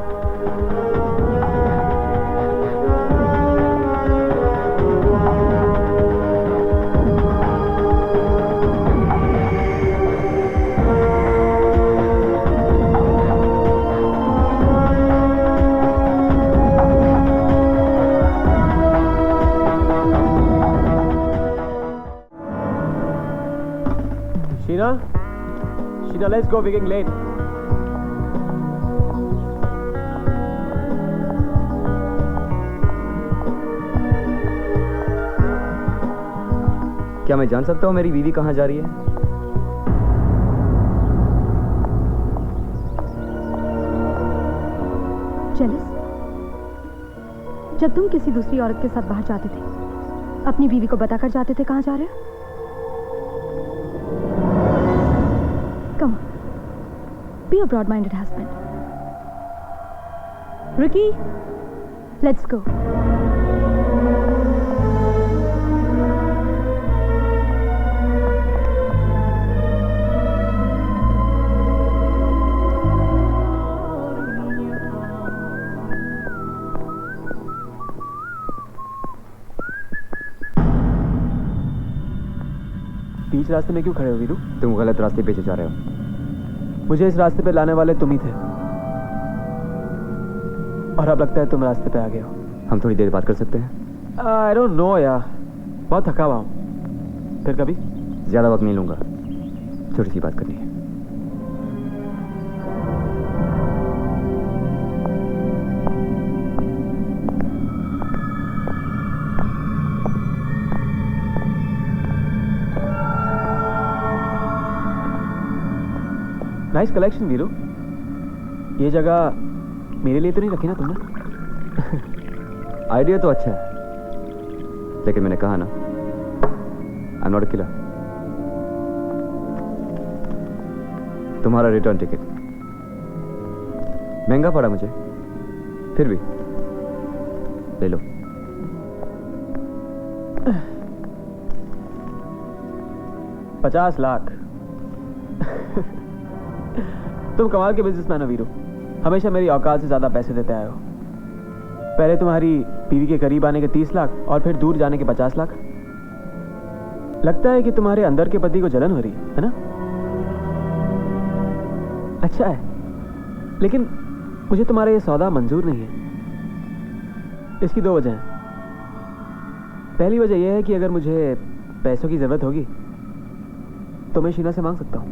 Sheena, let's go. We're getting late. क्या मैं जान सकता हूँ मेरी बीवी कहाँ जा रही है? जेलस? जब तुम किसी दूसरी औरत के साथ बाहर जाते थे, अपनी बीवी को बताकर जाते थे कहाँ जा रहे हो? Come on. Be a broad-minded husband. Ricky, let's go. बीच रास्ते में क्यों खड़े हो वीरू? तुम गलत रास्ते पे जा रहे हो। मुझे इस रास्ते पे लाने वाले तुम ही थे, और अब लगता है तुम रास्ते पे आ गए हो। हम थोड़ी देर बात कर सकते हैं? आई डोंट नो यार, बहुत थका हुआ हूँ। फिर कभी? ज्यादा वक्त नहीं लूंगा, छोटी सी बात करनी है। Nice collection Veeru. ये जगह मेरे लिए तो नहीं रखी ना तुमने? आइडिया तो अच्छा है, लेकिन मैंने कहा ना, I am not a killer. तुम्हारा रिटर्न टिकट महंगा पड़ा मुझे, फिर भी ले लो। $50 लाख। तुम कमाल के बिजनेसमैन हो वीरू, हमेशा मेरी औकात से ज्यादा पैसे देते आए हो। पहले तुम्हारी बीवी के करीब आने के 30 लाख और फिर दूर जाने के 50 लाख। लगता है कि तुम्हारे अंदर के पति को जलन हो रही है ना? अच्छा है, लेकिन मुझे तुम्हारा ये सौदा मंजूर नहीं है। इसकी 2 वजह हैं। पहली वजह यह है कि अगर मुझे पैसों की जरूरत होगी तो मैं शीना से मांग सकता हूं।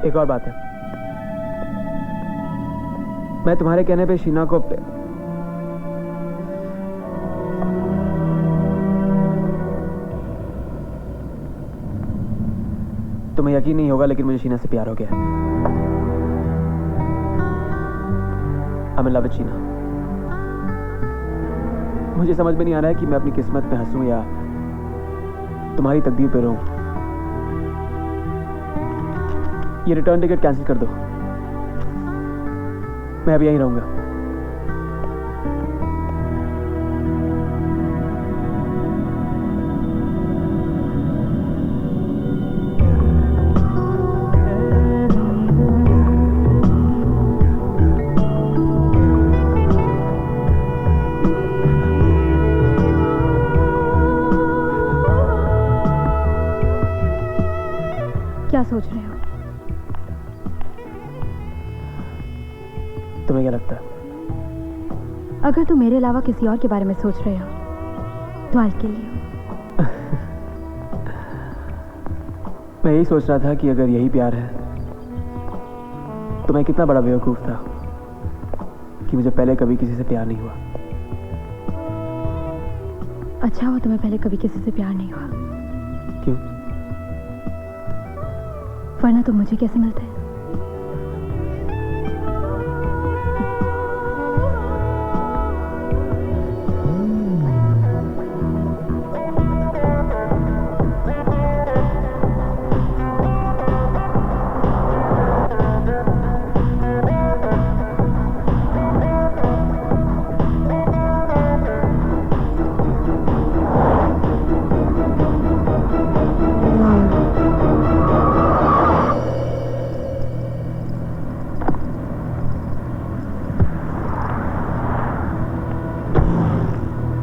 एक और बात है, मैं तुम्हारे कहने पे शीना को तुम्हें यकीन नहीं होगा, लेकिन मुझे शीना से प्यार हो गया। I'm in love with Sheena. मुझे समझ में नहीं आ रहा है कि मैं अपनी किस्मत पे हंसूं या तुम्हारी तकदीर पे रोऊं। ये रिटर्न टिकट कैंसिल कर दो, मैं अब यहीं रहूंगा। क्या सोच रहे हो? तुम्हें क्या लगता है? अगर तुम मेरे अलावा किसी और के बारे में सोच रहे हो तो आज के लिए मैं यही सोच रहा था कि अगर यही प्यार है तो मैं कितना बड़ा बेवकूफ था कि मुझे पहले कभी किसी से प्यार नहीं हुआ। अच्छा हुआ तुम्हें पहले कभी किसी से प्यार नहीं हुआ। क्यों? वरना तुम मुझे कैसे मिलते?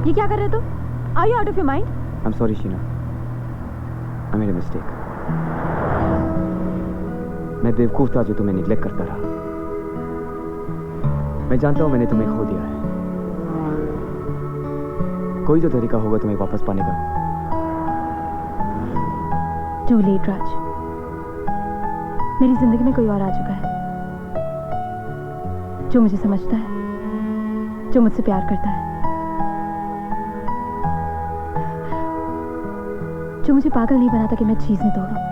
ये क्या कर रहे हो तुम? Are you out of your mind? I'm sorry, Sheena. I made a mistake. मैं बेवकूफ था जो तुम्हें निग्लेक्ट करता रहा। मैं जानता हूं मैंने तुम्हें खो दिया है। कोई तो तरीका होगा तुम्हें वापस पाने का। Too late, राज। मेरी जिंदगी में कोई और आ चुका है जो मुझे समझता है, जो मुझसे प्यार करता है, जो मुझे पागल नहीं बनाता कि मैं चीजें तोड़ूं।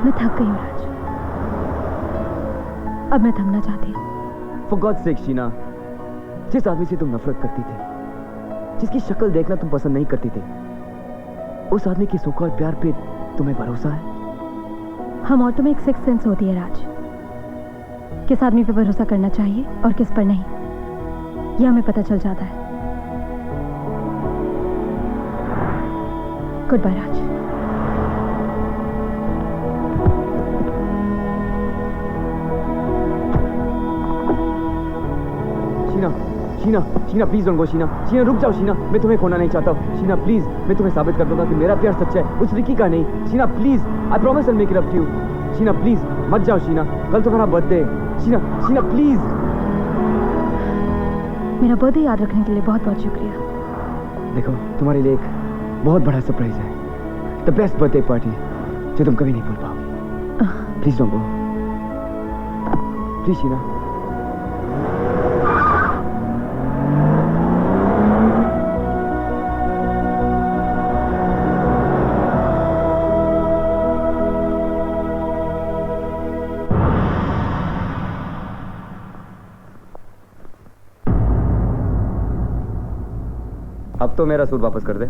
मैं थक गई हूं राज, अब मैं थमना चाहती हूँ। For God's sake, शीना, जिस आदमी से तुम नफरत करती थी, जिसकी शक्ल देखना तुम पसंद नहीं करती थी, उस आदमी के सो कॉल्ड प्यार पे तुम्हें भरोसा है? हम औरतों में एक सिक्स सेंस होती है राज, किस आदमी पे भरोसा करना चाहिए और किस पर नहीं, यह हमें पता चल जाता है। Good bye Raj. Sheena, Sheena please don't go. Sheena, Sheena रुक जाओ। शीना, मैं तुम्हें खोना नहीं चाहता हूँ। शीना प्लीज, मैं तुम्हें साबित कर दूंगा कि मेरा प्यार सच्चा है, उस रिकी का नहीं। Sheena please, I promise I make it up to you. Sheena please मत जाओ। शीना, कल तुम्हारा बर्थडे है। Sheena, Sheena please. मेरा बर्थडे याद रखने के लिए बहुत बहुत शुक्रिया। देखो, तुम्हारे लिए एक बहुत बड़ा सरप्राइज है, द बेस्ट बर्थडे पार्टी जो तुम कभी नहीं भूल पाओगे। Please don't go, please Sheena. अब तो मेरा सूट वापस कर दे।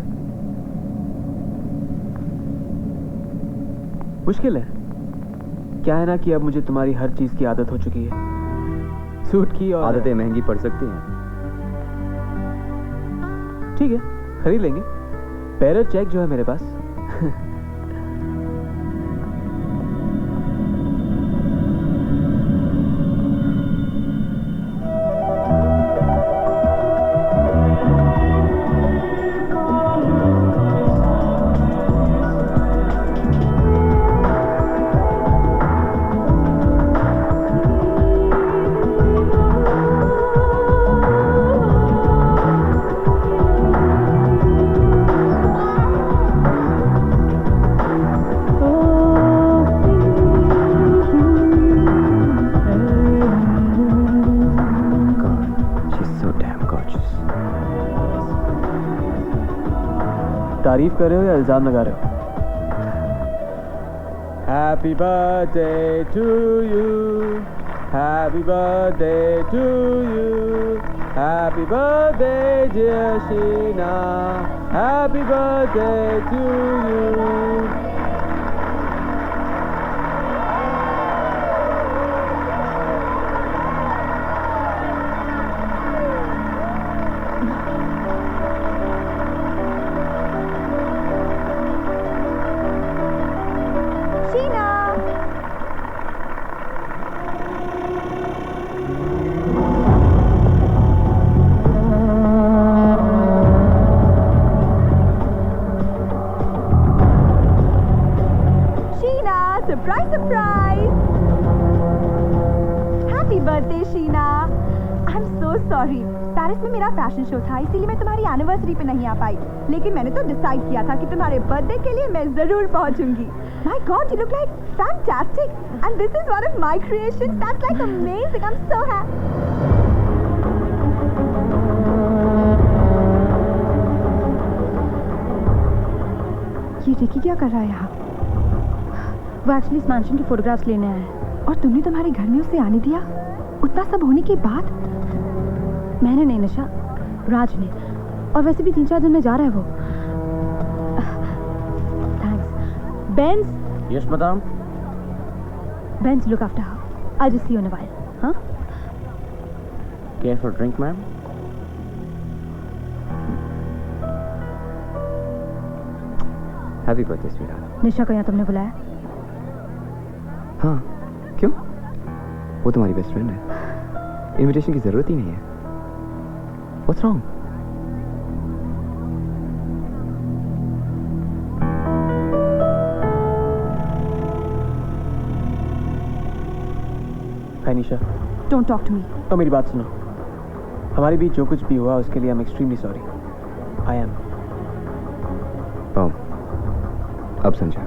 मुश्किल है, क्या है ना कि अब मुझे तुम्हारी हर चीज की आदत हो चुकी है, सूट की। और आदतें महंगी पड़ सकती हैं। ठीक है, खरीद लेंगे। पेरेंट चेक जो है मेरे पास। तारीफ कर रहे हो या इल्जाम लगा रहे हो? Happy birthday to you, happy birthday to you, happy birthday dear Sheena, happy birthday to you. Surprise surprise, happy birthday Sheena. I am so sorry, Paris में मेरा फैशन शो था, इसीलिए मैं तुम्हारी एनिवर्सरी पे नहीं आ पाई, लेकिन मैंने तो डिसाइड किया था कि तुम्हारे बर्थडे के लिए मैं जरूर पहुंचूंगी। My god, you look like fantastic and this is one of my creations. That's like amazing, I am so happy. ये रिकी क्या कर रहा है यहाँ? वो एक्चुअली इस मैंशन की फोटोग्राफ्स लेने आया है और तुमने तुम्हारे घर में उसे आने दिया? उतना सब होने के बाद? मैंने नहीं निशा, राज ने, और वैसे भी 3-4 दिन में जा रहा है वो। थैंक्स। बेंस। Yes madam. बेंस, look after her. I just see you in a while. हाँ? Care for drink ma'am? Happy birthday sweetheart. Nisha को यहाँ तुमने बुलाया? हाँ, क्यों? वो तुम्हारी बेस्ट फ्रेंड है, इनविटेशन की जरूरत ही नहीं है। What's wrong? Hi Nisha. Don't talk to me. तो मेरी बात सुनो, हमारे बीच जो कुछ भी हुआ उसके लिए I am extremely sorry. I am. अब समझा,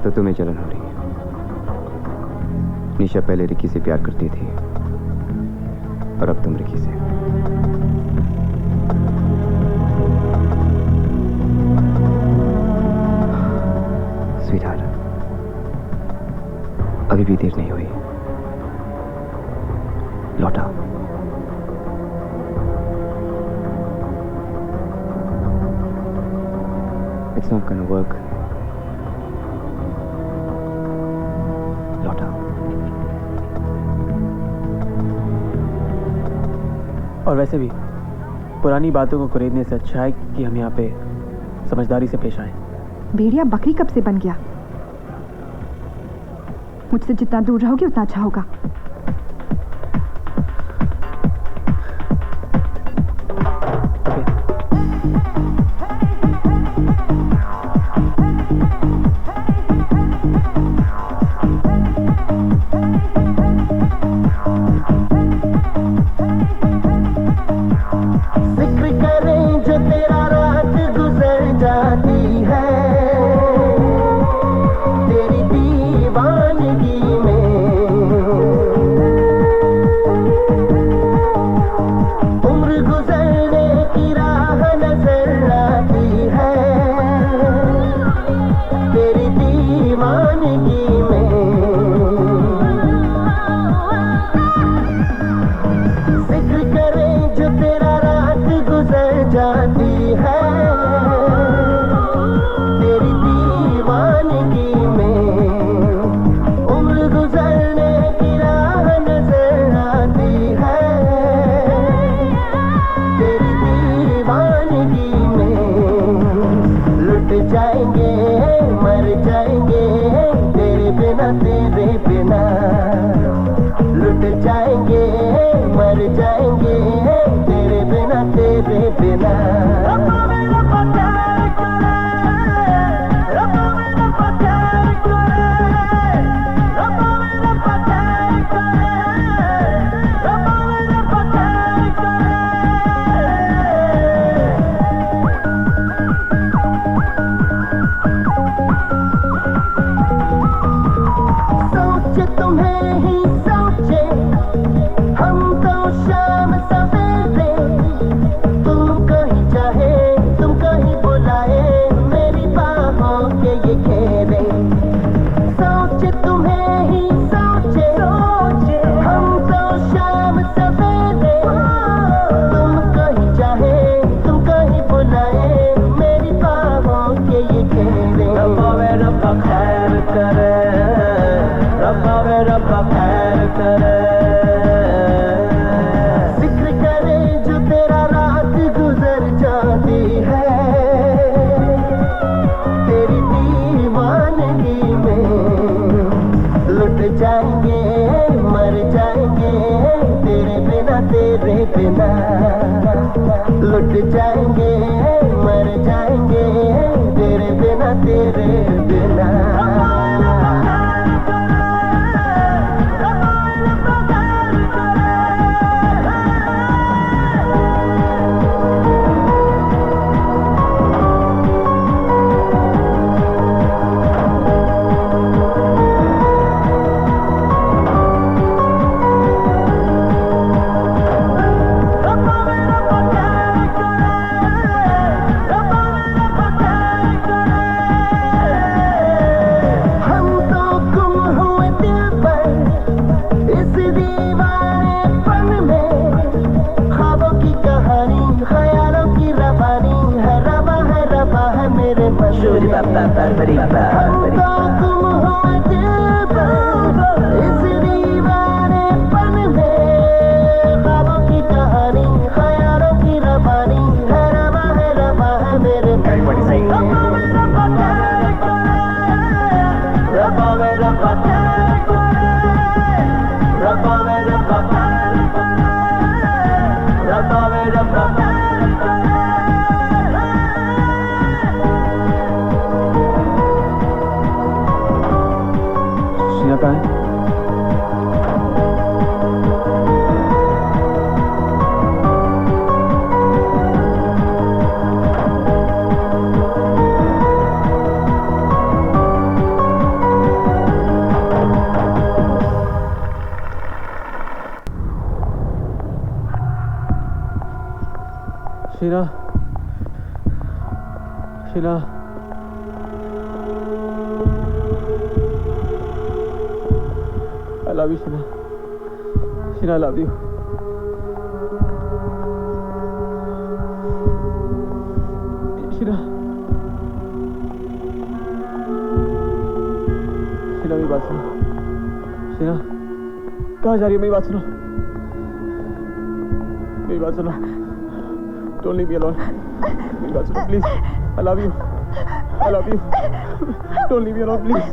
तो तुम्हें जलन हो रही है। निशा पहले रिकी से प्यार करती थी और अब तुम रिकी से। स्वीटहार्ट, अभी भी देर नहीं हुई, लौटा। It's not gonna work. लौटा। और वैसे भी पुरानी बातों को कुरेदने से अच्छा है कि हम यहाँ पे समझदारी से पेश आए। भेड़िया बकरी कब से बन गया? मुझसे जितना दूर रहोगे उतना अच्छा होगा। Sheena, Sheena, I love you, Sheena. Sheena, I love you. Sheena, Sheena मेरी बात सुनो. शीना, कहाँ जा रही हो? मेरी बात सुनो. मेरी बात सुनो. Don't leave me alone. मेरी बात सुनो, please. I love you. I love you. Don't leave me alone, please.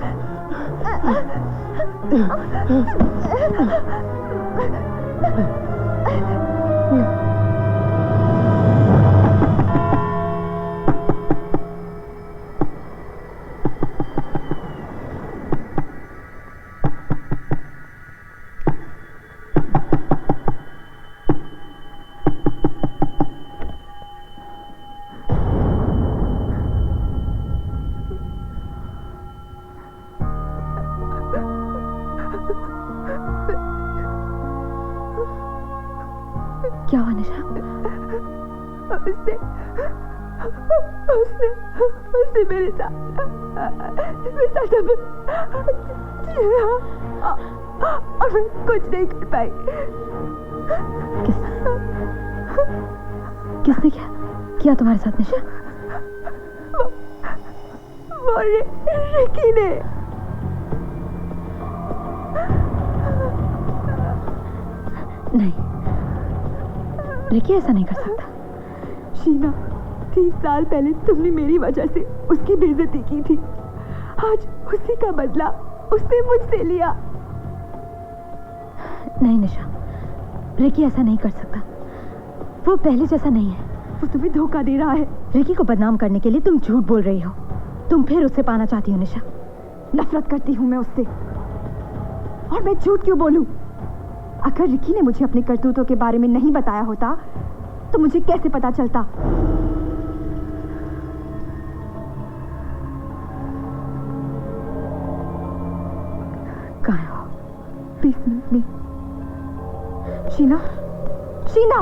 क्या हुआ निशा? उसने मेरे साथ और मैं कुछ नहीं कर पाई. किसने किया तुम्हारे साथ निशा? वो रिकी ने. नहीं, रिकी ऐसा नहीं कर सकता. शीना, 30 साल पहले तुमने मेरी वजह से उसकी बेइज्जती की थी. आज उसी का बदला उसने मुझसे लिया. नहीं निशा, रिकी ऐसा नहीं कर सकता. वो पहले जैसा नहीं है. वो तुम्हें धोखा दे रहा है. रिकी को बदनाम करने के लिए तुम झूठ बोल रही हो. तुम फिर उससे पाना चाहती हो निशा. नफरत करती हूँ मैं उससे. और मैं झूठ क्यों बोलूं? अगर रिकी ने मुझे अपने करतूतों के बारे में नहीं बताया होता तो मुझे कैसे पता चलता? कहाँ हो? 20 मिनट में. Sheena, Sheena,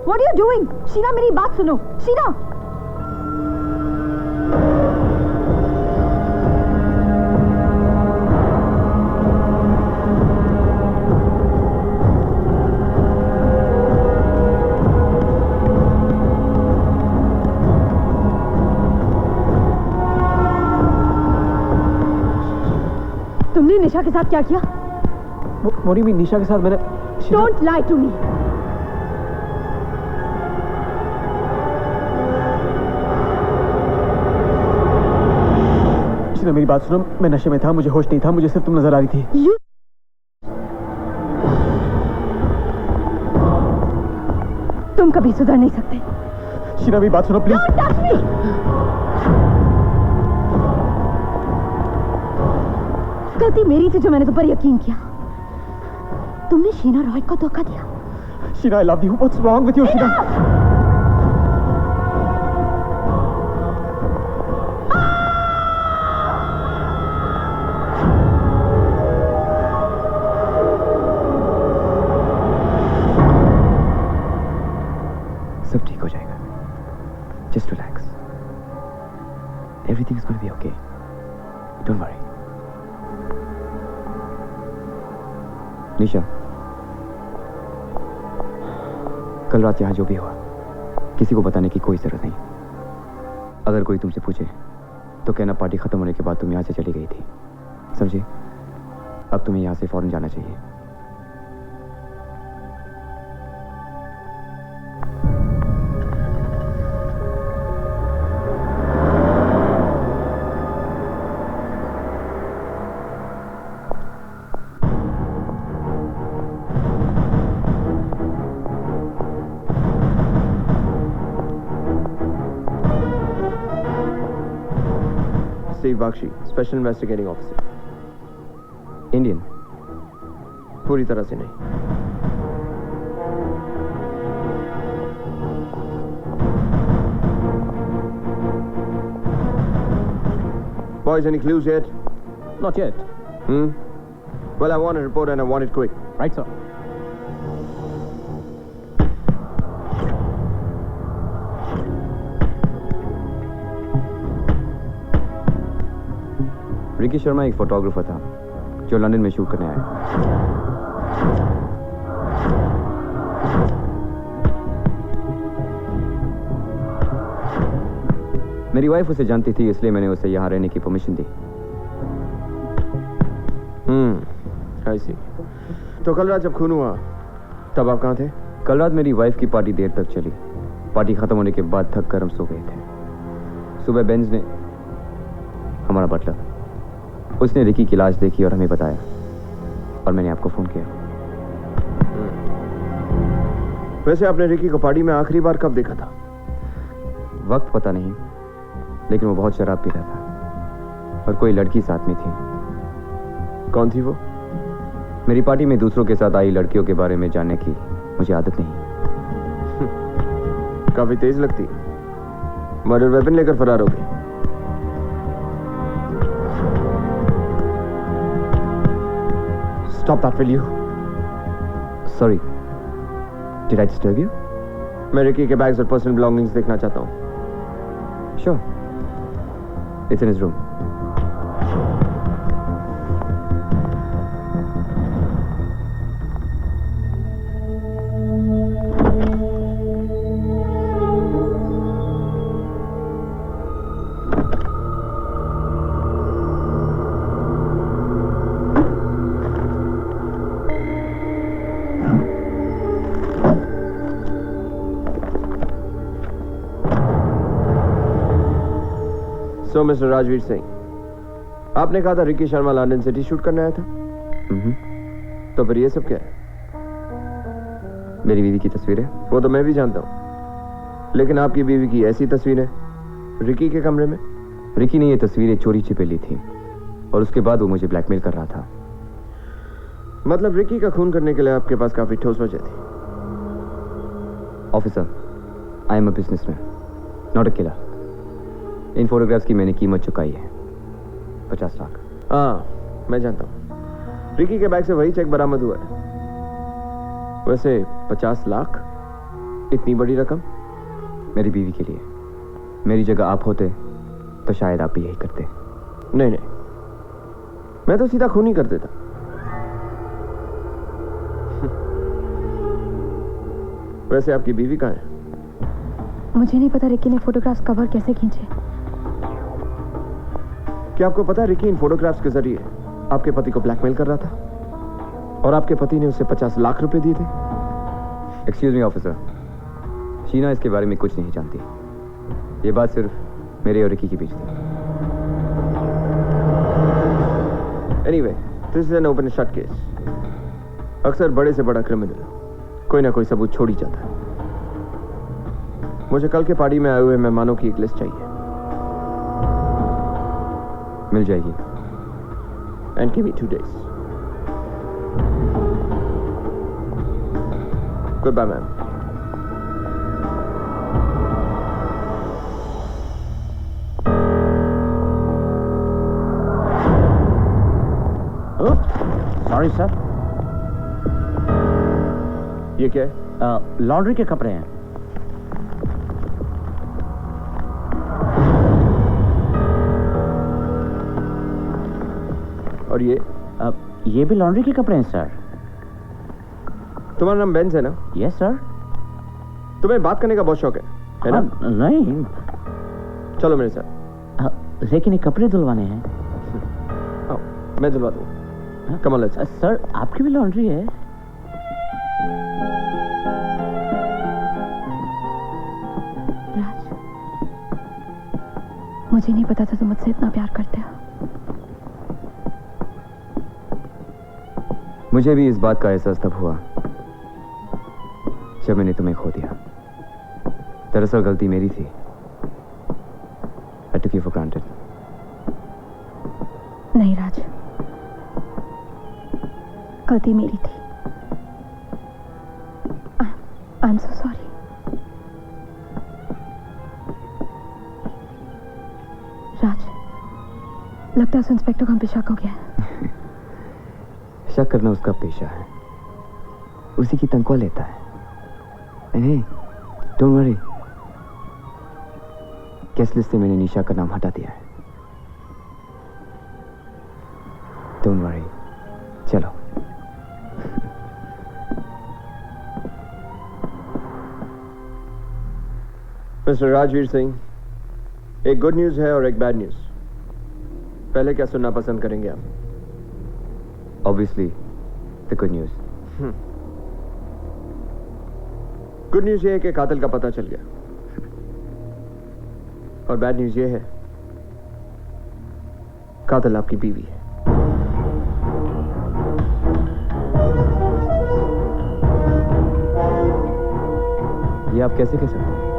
what are you doing? Sheena, मेरी बात सुनो. शीना, तुमने निशा के साथ क्या किया? मोरी भी निशा के साथ मैंने. Don't lie to me. Sheena मेरी बात सुनो. मैं नशे में था, मुझे होश नहीं था, मुझे सिर्फ तुम नजर आ रही थी. You... तुम कभी सुधर नहीं सकते. शीना मेरी बात सुनो प्लीज. Don't touch me. गलती मेरी थी जो मैंने तुम पर यकीन किया. तुमने शीना रॉय को धोखा दिया. Sheena, I love you. What's wrong with you, Sheena? सब ठीक हो जाएगा. Just relax. Everything is going to be okay. Don't worry. निशा, कल रात यहाँ जो भी हुआ किसी को बताने की कोई जरूरत नहीं. अगर कोई तुमसे पूछे तो कहना पार्टी खत्म होने के बाद तुम यहाँ से चली गई थी. समझे? अब तुम्हें यहाँ से फौरन जाना चाहिए. Steve Bakshi, Special Investigating Officer. Indian? पूरी तरह से नहीं. Boys, any clues yet? Not yet. Well, I want a report and I want it quick. Right, sir. Ricky Sharma एक फोटोग्राफर था जो लंदन में शूट करने आया। मेरी वाइफ उसे जानती थी, इसलिए मैंने उसे यहाँ रहने की परमिशन दी। आई सी। तो कल रात जब खून हुआ तब आप कहाँ थे? कल रात मेरी वाइफ की पार्टी देर तक चली। पार्टी खत्म होने के बाद थक कर हम सो गए थे। सुबह बेंज ने, हमारा बटलर, उसने रिकी की लाश देखी और हमें बताया, और मैंने आपको फोन किया। वैसे आपने रिकी को पार्टी में आखिरी बार कब देखा था? वक्त पता नहीं, लेकिन वो बहुत शराब पी रहा था और कोई लड़की साथ में थी। कौन थी वो? मेरी पार्टी में दूसरों के साथ आई लड़कियों के बारे में जानने की मुझे आदत नहीं। काफी तेज लगती। मर्डर वेपन लेकर फरार हो गई। Stop that, will you? Sorry. Did I disturb you? मैं रिकी के बैग्स और पर्सनल बिलोंगिंग्स देखना चाहता हूँ। Sure. It's in his room. So, mister Rajveer Singh, आपने कहा था Ricky Sharma London city shoot करने आया था। तो फिर ये सब क्या है? मेरी बीवी की तस्वीर है। वो तो मैं भी जानता हूँ, लेकिन आपकी बीवी की ऐसी तस्वीरें रिकी के कमरे में? रिकी ने ये तस्वीरें चोरी छिपे ली थी और उसके बाद वो मुझे ब्लैकमेल कर रहा था। मतलब रिकी का खून करने के लिए आपके पास काफी ठोस वजह थी। Officer, I am a businessman, not a killer. In photographs की मैंने कीमत चुकाई है, 50 लाख। हाँ, मैं जानता हूँ। रिकी के बैग से वही चेक बरामद हुआ है। वैसे 50 लाख, इतनी बड़ी रकम? मेरी बीवी के लिए। मेरी जगह आप होते तो शायद आप भी यही करते। नहीं, मैं तो सीधा खून ही कर देता। वैसे आपकी बीवी कहाँ है? मुझे नहीं पता रिकी ने फोटोग्राफ्स कवर कैसे खींचे। क्या आपको पता है रिकी इन फोटोग्राफ्स के जरिए आपके पति को ब्लैकमेल कर रहा था और आपके पति ने उसे 50 लाख रुपए दिए थे? एक्सक्यूज मी ऑफिसर, शीना इसके बारे में कुछ नहीं जानती। ये बात सिर्फ मेरे और रिकी के बीच थी। Anyway, this is an open shut case. अक्सर बड़े से बड़ा क्रिमिनल कोई ना कोई सबूत छोड़ ही जाता है। मुझे कल के पार्टी में आए हुए मेहमानों की एक लिस्ट चाहिए। मिल जाएगी। And give me 2 days. Good bye ma'am. Sorry sir, ये क्या है? लॉन्ड्री के कपड़े हैं। और ये भी लॉन्ड्री के कपड़े हैं सर। तुम्हारा नाम बेंज है ना? Yes sir. तुम्हें बात करने का बहुत शौक है ना? नहीं, चलो मेरे साथ। लेकिन ये कपड़े धुलवाने हैं। मैं धुलवा दूँ। कमल सर, आपकी भी लॉन्ड्री है? राज, मुझे नहीं पता था तुम मुझसे इतना प्यार करते हो। मुझे भी इस बात का एहसास तब हुआ जब मैंने तुम्हें खो दिया। दरअसल गलती मेरी थी। I took you for granted. नहीं राज, गलती मेरी थी। I'm so sorry. राज, लगता है उस इंस्पेक्टर को हम पे शक हो गया है। शक करना उसका पेशा है, उसी की तनख्वाह लेता है। नहीं, डोंट वरी, केस लिस्ट से मैंने निशा का नाम हटा दिया है। डोंट वरी, चलो। मिस्टर राजवीर सिंह, एक गुड न्यूज है और एक बैड न्यूज। पहले क्या सुनना पसंद करेंगे आप? Obviously the good news. Good news ये है कि कातिल का पता चल गया, और बैड न्यूज ये है कातिल आपकी बीवी है। ये आप कैसे कह सकते हैं?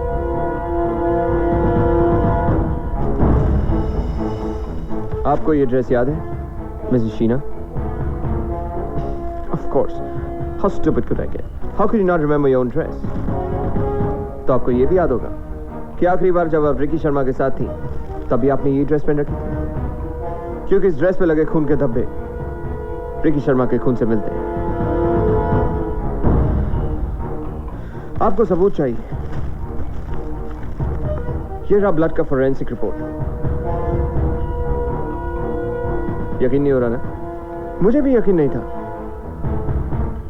आपको ये ड्रेस याद है, Mrs Sheena? Of course. How stupid could I get? How could you not remember your own dress? तो आपको ये भी याद होगा कि आखिरी बार जब आप रिकी शर्मा के साथ थी तभी आपने ये ड्रेस पहन रखी थी, क्योंकि इस ड्रेस पे लगे खून के धब्बे रिकी शर्मा के खून से मिलते हैं। आपको सबूत चाहिए। ये रहा ब्लड का फोरेंसिक रिपोर्ट। यकीन नहीं हो रहा ना? मुझे भी यकीन नहीं था।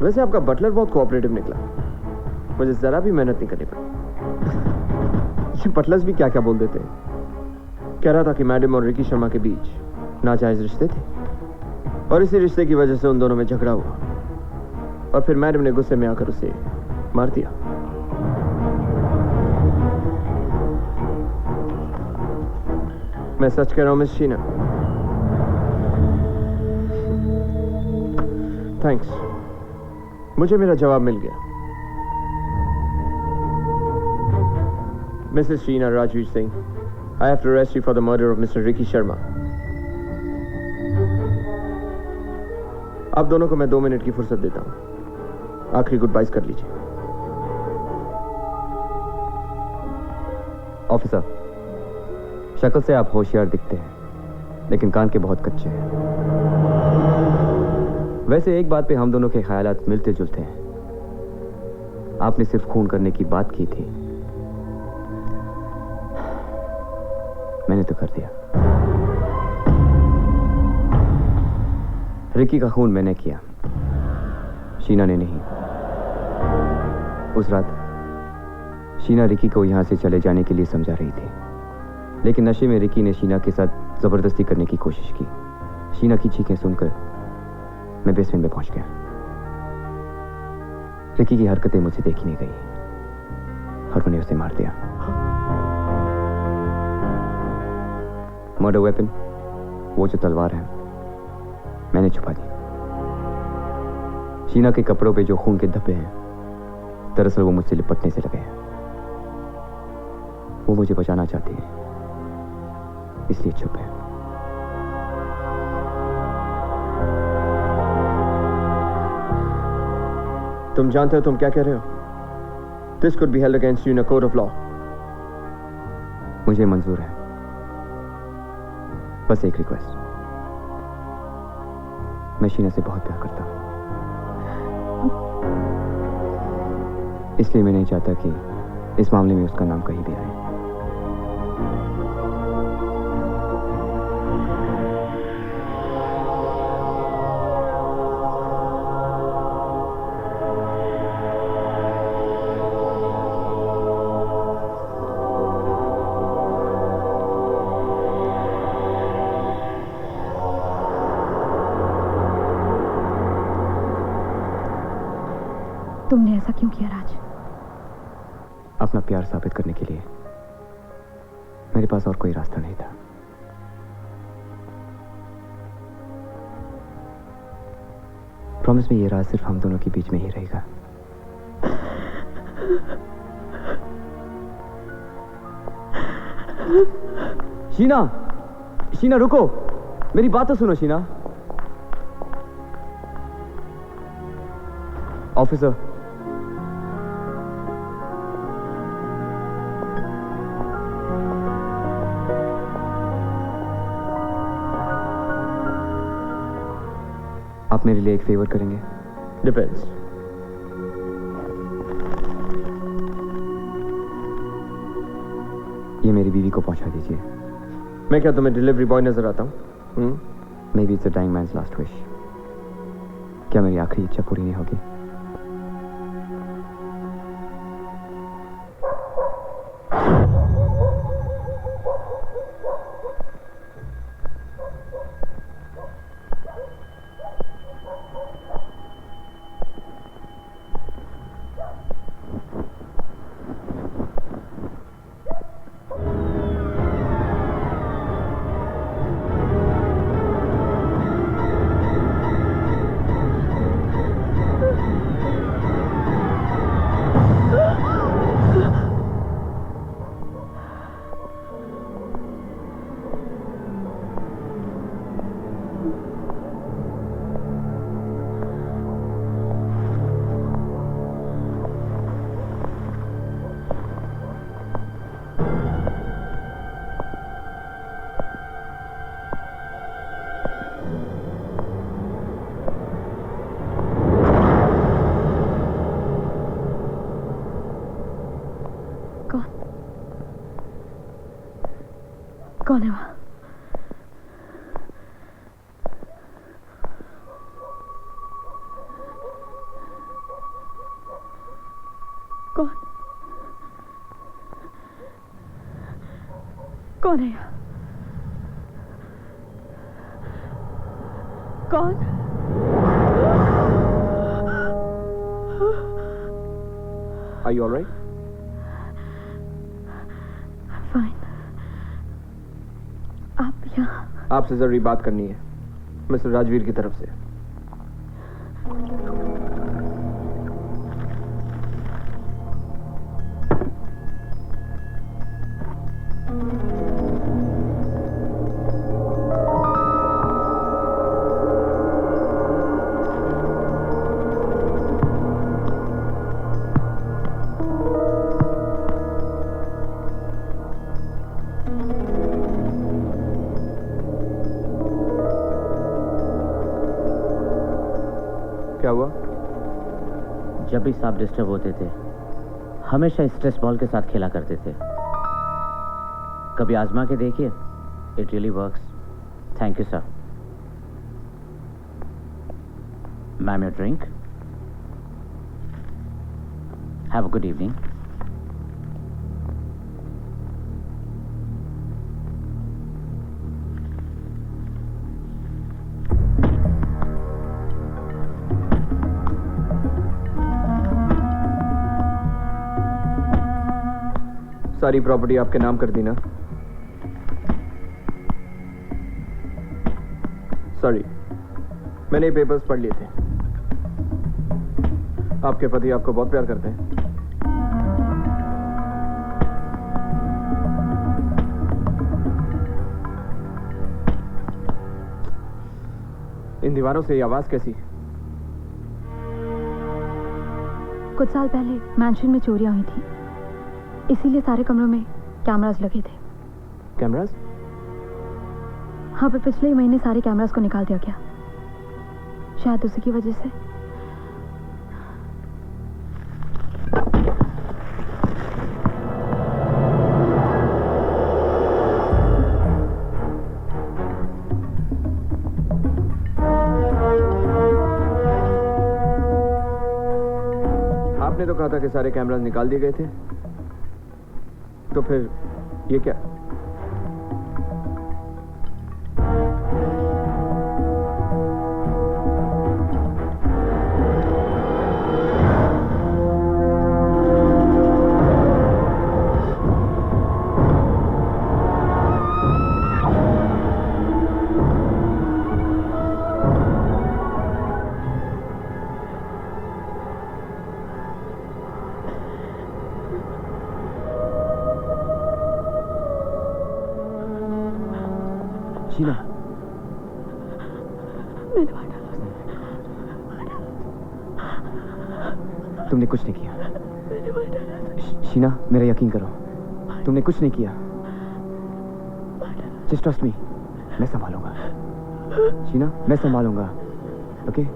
वैसे आपका बटलर बहुत कोऑपरेटिव निकला, मुझे जरा भी मेहनत नहीं करनी पड़ी। ये बटलर्स भी क्या क्या बोल देते हैं। कह रहा था कि मैडम और रिकी शर्मा के बीच नाजायज रिश्ते थे और इसी रिश्ते की वजह से उन दोनों में झगड़ा हुआ, और फिर मैडम ने गुस्से में आकर उसे मार दिया। मैं सच कह रहा हूं मिस शीना? थैंक्स, मुझे मेरा जवाब मिल गया। Mrs Sheena Rajveer Singh, I have to arrest you for the murder of Mr. Ricky Sharma. आप दोनों को मैं 2 मिनट की फुर्सत देता हूं, आखिरी गुड बाइज कर लीजिए। ऑफिसर, शक्ल से आप होशियार दिखते हैं, लेकिन कान के बहुत कच्चे हैं। वैसे एक बात पे हम दोनों के ख्यालात मिलते जुलते हैं। आपने सिर्फ खून करने की बात की थी, मैंने तो कर दिया। रिकी का खून मैंने किया, शीना ने नहीं। उस रात शीना रिकी को यहां से चले जाने के लिए समझा रही थी, लेकिन नशे में रिकी ने शीना के साथ जबरदस्ती करने की कोशिश की। शीना की चीखें सुनकर मैं बेसमेंट में पहुंच गया। रिकी की हरकतें मुझे देखी नहीं गई और मैंने उसे मार दिया। मर्डर वेपन, वो जो तलवार है, मैंने छुपा दी। शीना के कपड़ों पे जो खून के धब्बे हैं, दरअसल वो मुझसे लिपटने से लगे हैं। वो मुझे बचाना चाहती है, इसलिए चुप है। तुम जानते हो तुम क्या कह रहे हो? This could be held against you in a court of law. मुझे मंजूर है, बस एक रिक्वेस्ट। मैं शीना से बहुत प्यार करता हूं, इसलिए मैं नहीं चाहता कि इस मामले में उसका नाम कहीं भी आए। तुमने ऐसा क्यों किया राज? अपना प्यार साबित करने के लिए मेरे पास और कोई रास्ता नहीं था। प्रॉमिस में ये राज सिर्फ हम दोनों के बीच में ही रहेगा। शीना, शीना रुको, मेरी बात तो सुनो शीना। ऑफिसर, आप मेरे लिए एक फेवर करेंगे? डिपेंड्स। ये मेरी बीवी को पहुंचा दीजिए। मैं क्या तुम्हें डिलीवरी बॉय नजर आता हूं? Maybe it's a dying man's last wish. क्या मेरी आखिरी इच्छा पूरी नहीं होगी? कौन है वहाँ? कौन? कौन है यहाँ? कौन? Are you all right? Fine. आप यहाँ? आपसे जरूरी बात करनी है, मिस्टर राजवीर की तरफ से। क्या हुआ? जब भी सांप डिस्टर्ब होते थे हमेशा स्ट्रेस बॉल के साथ खेला करते थे। कभी आजमा के देखिए, it really works. Thank you sir. Ma'am your drink. Have a good evening. सारी प्रॉपर्टी आपके नाम कर दी ना? सॉरी, मैंने ये पेपर्स पढ़ लिए थे। आपके पति आपको बहुत प्यार करते हैं। इन दीवारों से ये आवाज कैसी? कुछ साल पहले मैंशन में चोरियां हुई थी, इसीलिए सारे कमरों में कैमरास लगे थे। कैमरास? हाँ, पर पिछले ही महीने सारे कैमरास को निकाल दिया गया, शायद उसी की वजह से। आपने तो कहा था कि सारे कैमरास निकाल दिए गए थे, तो फिर ये क्या? शीना, तुमने कुछ नहीं किया। शीना, मेरा यकीन करो, तुमने कुछ नहीं किया। जस्ट ट्रस्ट मी, मैं संभालूंगा। शीना, मैं संभालूंगा, ओके?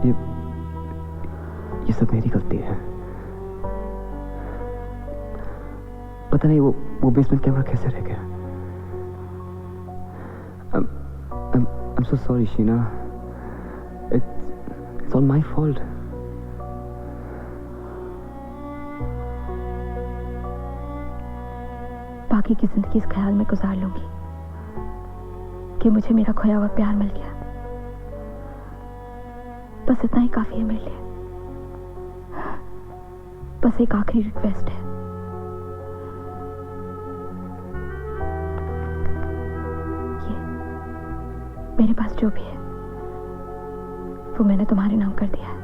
ये सब मेरी गलती है। पता नहीं वो बेसमेंट कैमरा कैसे रह गया। I'm so sorry, Sheena. It's all my fault. बाकी की जिंदगी इस ख्याल में गुजार लूंगी कि मुझे मेरा खोया हुआ प्यार मिल गया। बस इतना ही काफी है मेरे लिए। बस एक आखिरी रिक्वेस्ट है, ये मेरे पास जो भी है वो मैंने तुम्हारे नाम कर दिया है।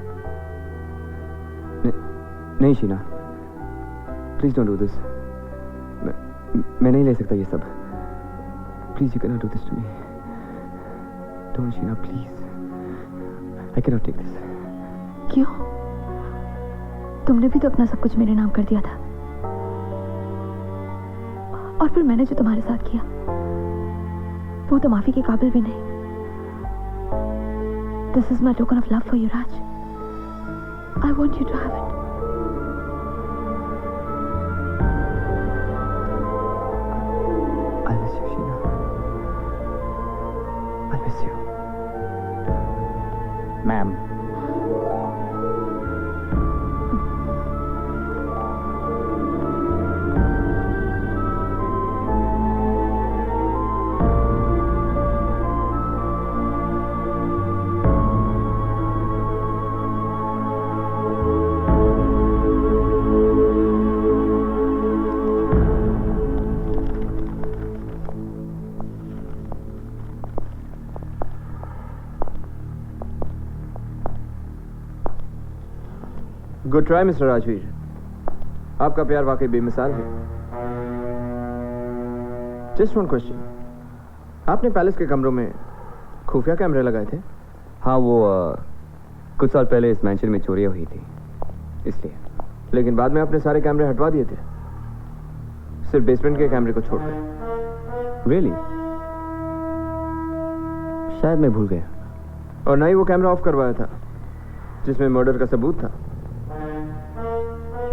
नहीं Sheena, please don't do this. मैं नहीं ले सकता ये सब। Please you can not do this to me. Don't Sheena, please. I can not take this. क्यों? तुमने भी तो अपना सब कुछ मेरे नाम कर दिया था, और फिर मैंने जो तुम्हारे साथ किया वो तो माफी के काबिल भी नहीं। This is my token of love for you, Raj. I want you to have it. I miss you, Sheena. I miss you. Ma'am, good try mister Rajveer. आपका प्यार वाकई बेमिसाल है। जस्ट वन क्वेश्चन, आपने पैलेस के कमरों में खुफिया कैमरे लगाए थे? हाँ, वो कुछ साल पहले इस मैंशन में चोरियां हुई थी, इसलिए। लेकिन बाद में आपने सारे कैमरे हटवा दिए थे, सिर्फ बेसमेंट के कैमरे को छोड़कर। रियली? शायद मैं भूल गया। और ना ही वो कैमरा ऑफ करवाया था जिसमें मर्डर का सबूत था।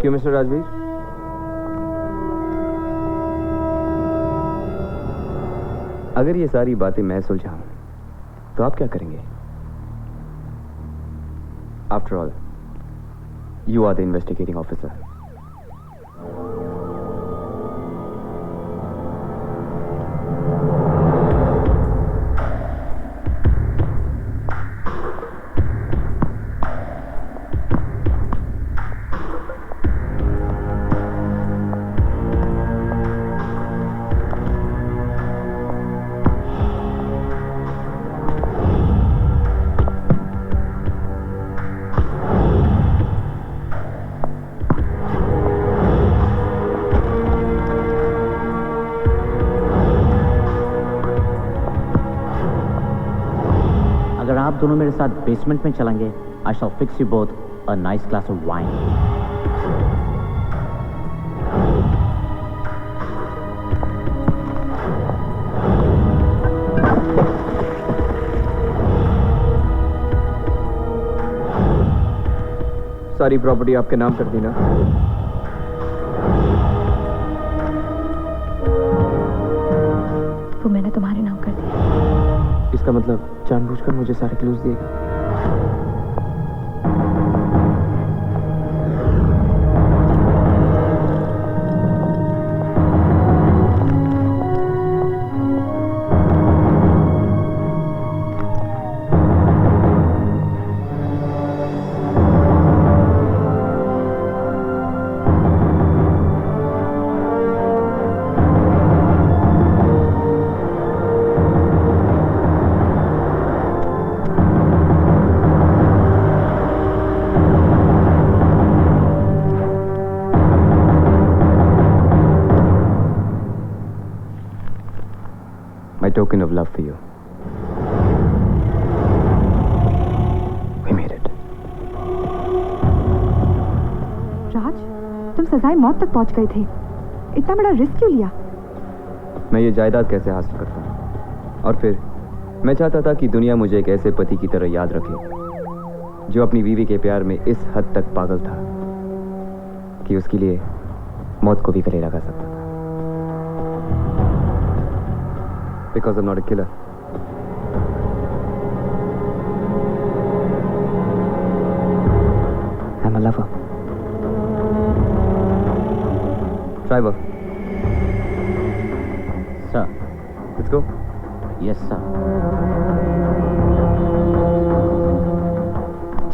क्यों मिस्टर राजवीर? अगर ये सारी बातें मैं सुलझाऊं तो आप क्या करेंगे? After all, you are the investigating officer. आप दोनों मेरे साथ बेसमेंट में चलेंगे, I shall fix you both a nice glass of wine. सारी प्रॉपर्टी आपके नाम कर दी ना? वो मैंने तुम्हारे नाम कर दिया। इसका मतलब जानबूझकर मुझे सारे क्लूज दिएगा? My token of love for you. We made it. Raj, तुम सजाए मौत तक पहुंच गए थे। इतना बड़ा रिस्क क्यों लिया? मैं ये जायदाद कैसे हासिल करता हूँ, और फिर मैं चाहता था कि दुनिया मुझे एक ऐसे पति की तरह याद रखे जो अपनी बीवी के प्यार में इस हद तक पागल था कि उसके लिए मौत को भी गले लगा सकता था। Because I'm not a killer. I'm a lover. Driver. Sir. Let's go. Yes, sir.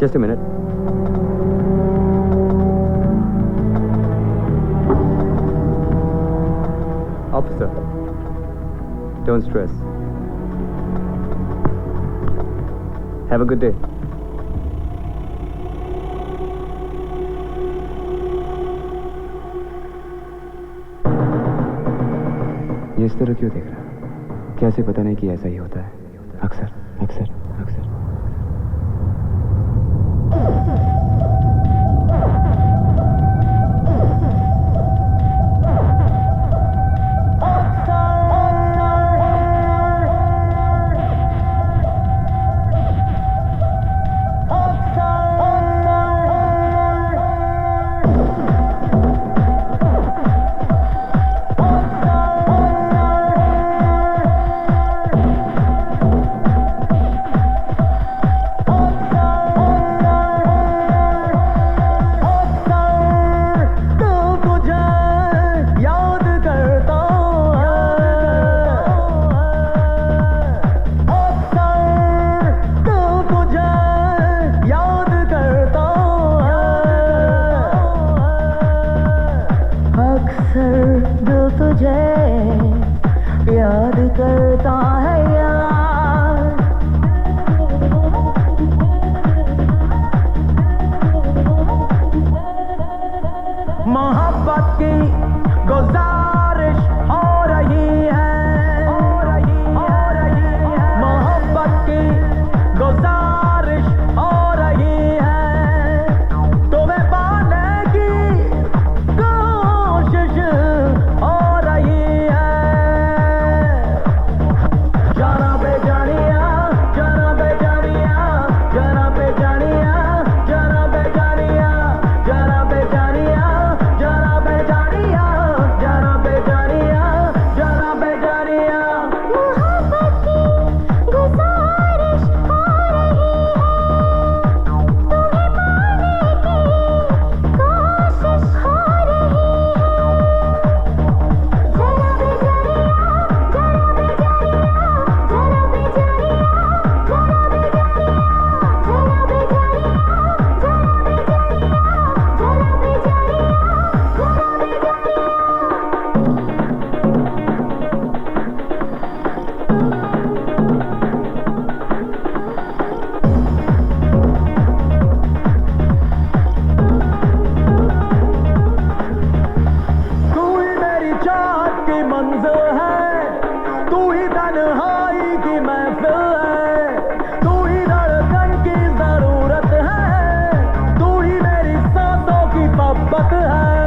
Just a minute. Officer, don't stress. Have a good day. ये इस तरह क्यों देख रहा है? कैसे पता नहीं कि ऐसा ही होता है? अक्सर अक्सर अक्सर। याद करता है यार, मोहब्बत की गुजारिश हो रही है, मोहब्बत की गुजारिश हो रही है, तुम्हें पाने की कोशिश हो रही है। जाना बेजानिया, जाना बेजानिया, जाना बेजानिया, जाना बेजानिया, जाना बेजानिया, जाना बेजानिया, जाना बेजानिया, जाना बेजानिया। मोहब्बत की गुजारिश हो रही है, तुम्हें पाने की कोशिश हो रही है। जरा बेजानिया, जरा बेजानिया, जरा बेजानिया, जरा बेजानिया, जरा बेजानिया, जरा बेजानिया, जरा बेजानिया। तू ही मेरी चाहत की मंजिल है, तू ही तन्हाई की महफिल है, तू ही धड़कन की जरूरत है, तू ही मेरी सांसों की मोहब्बत है।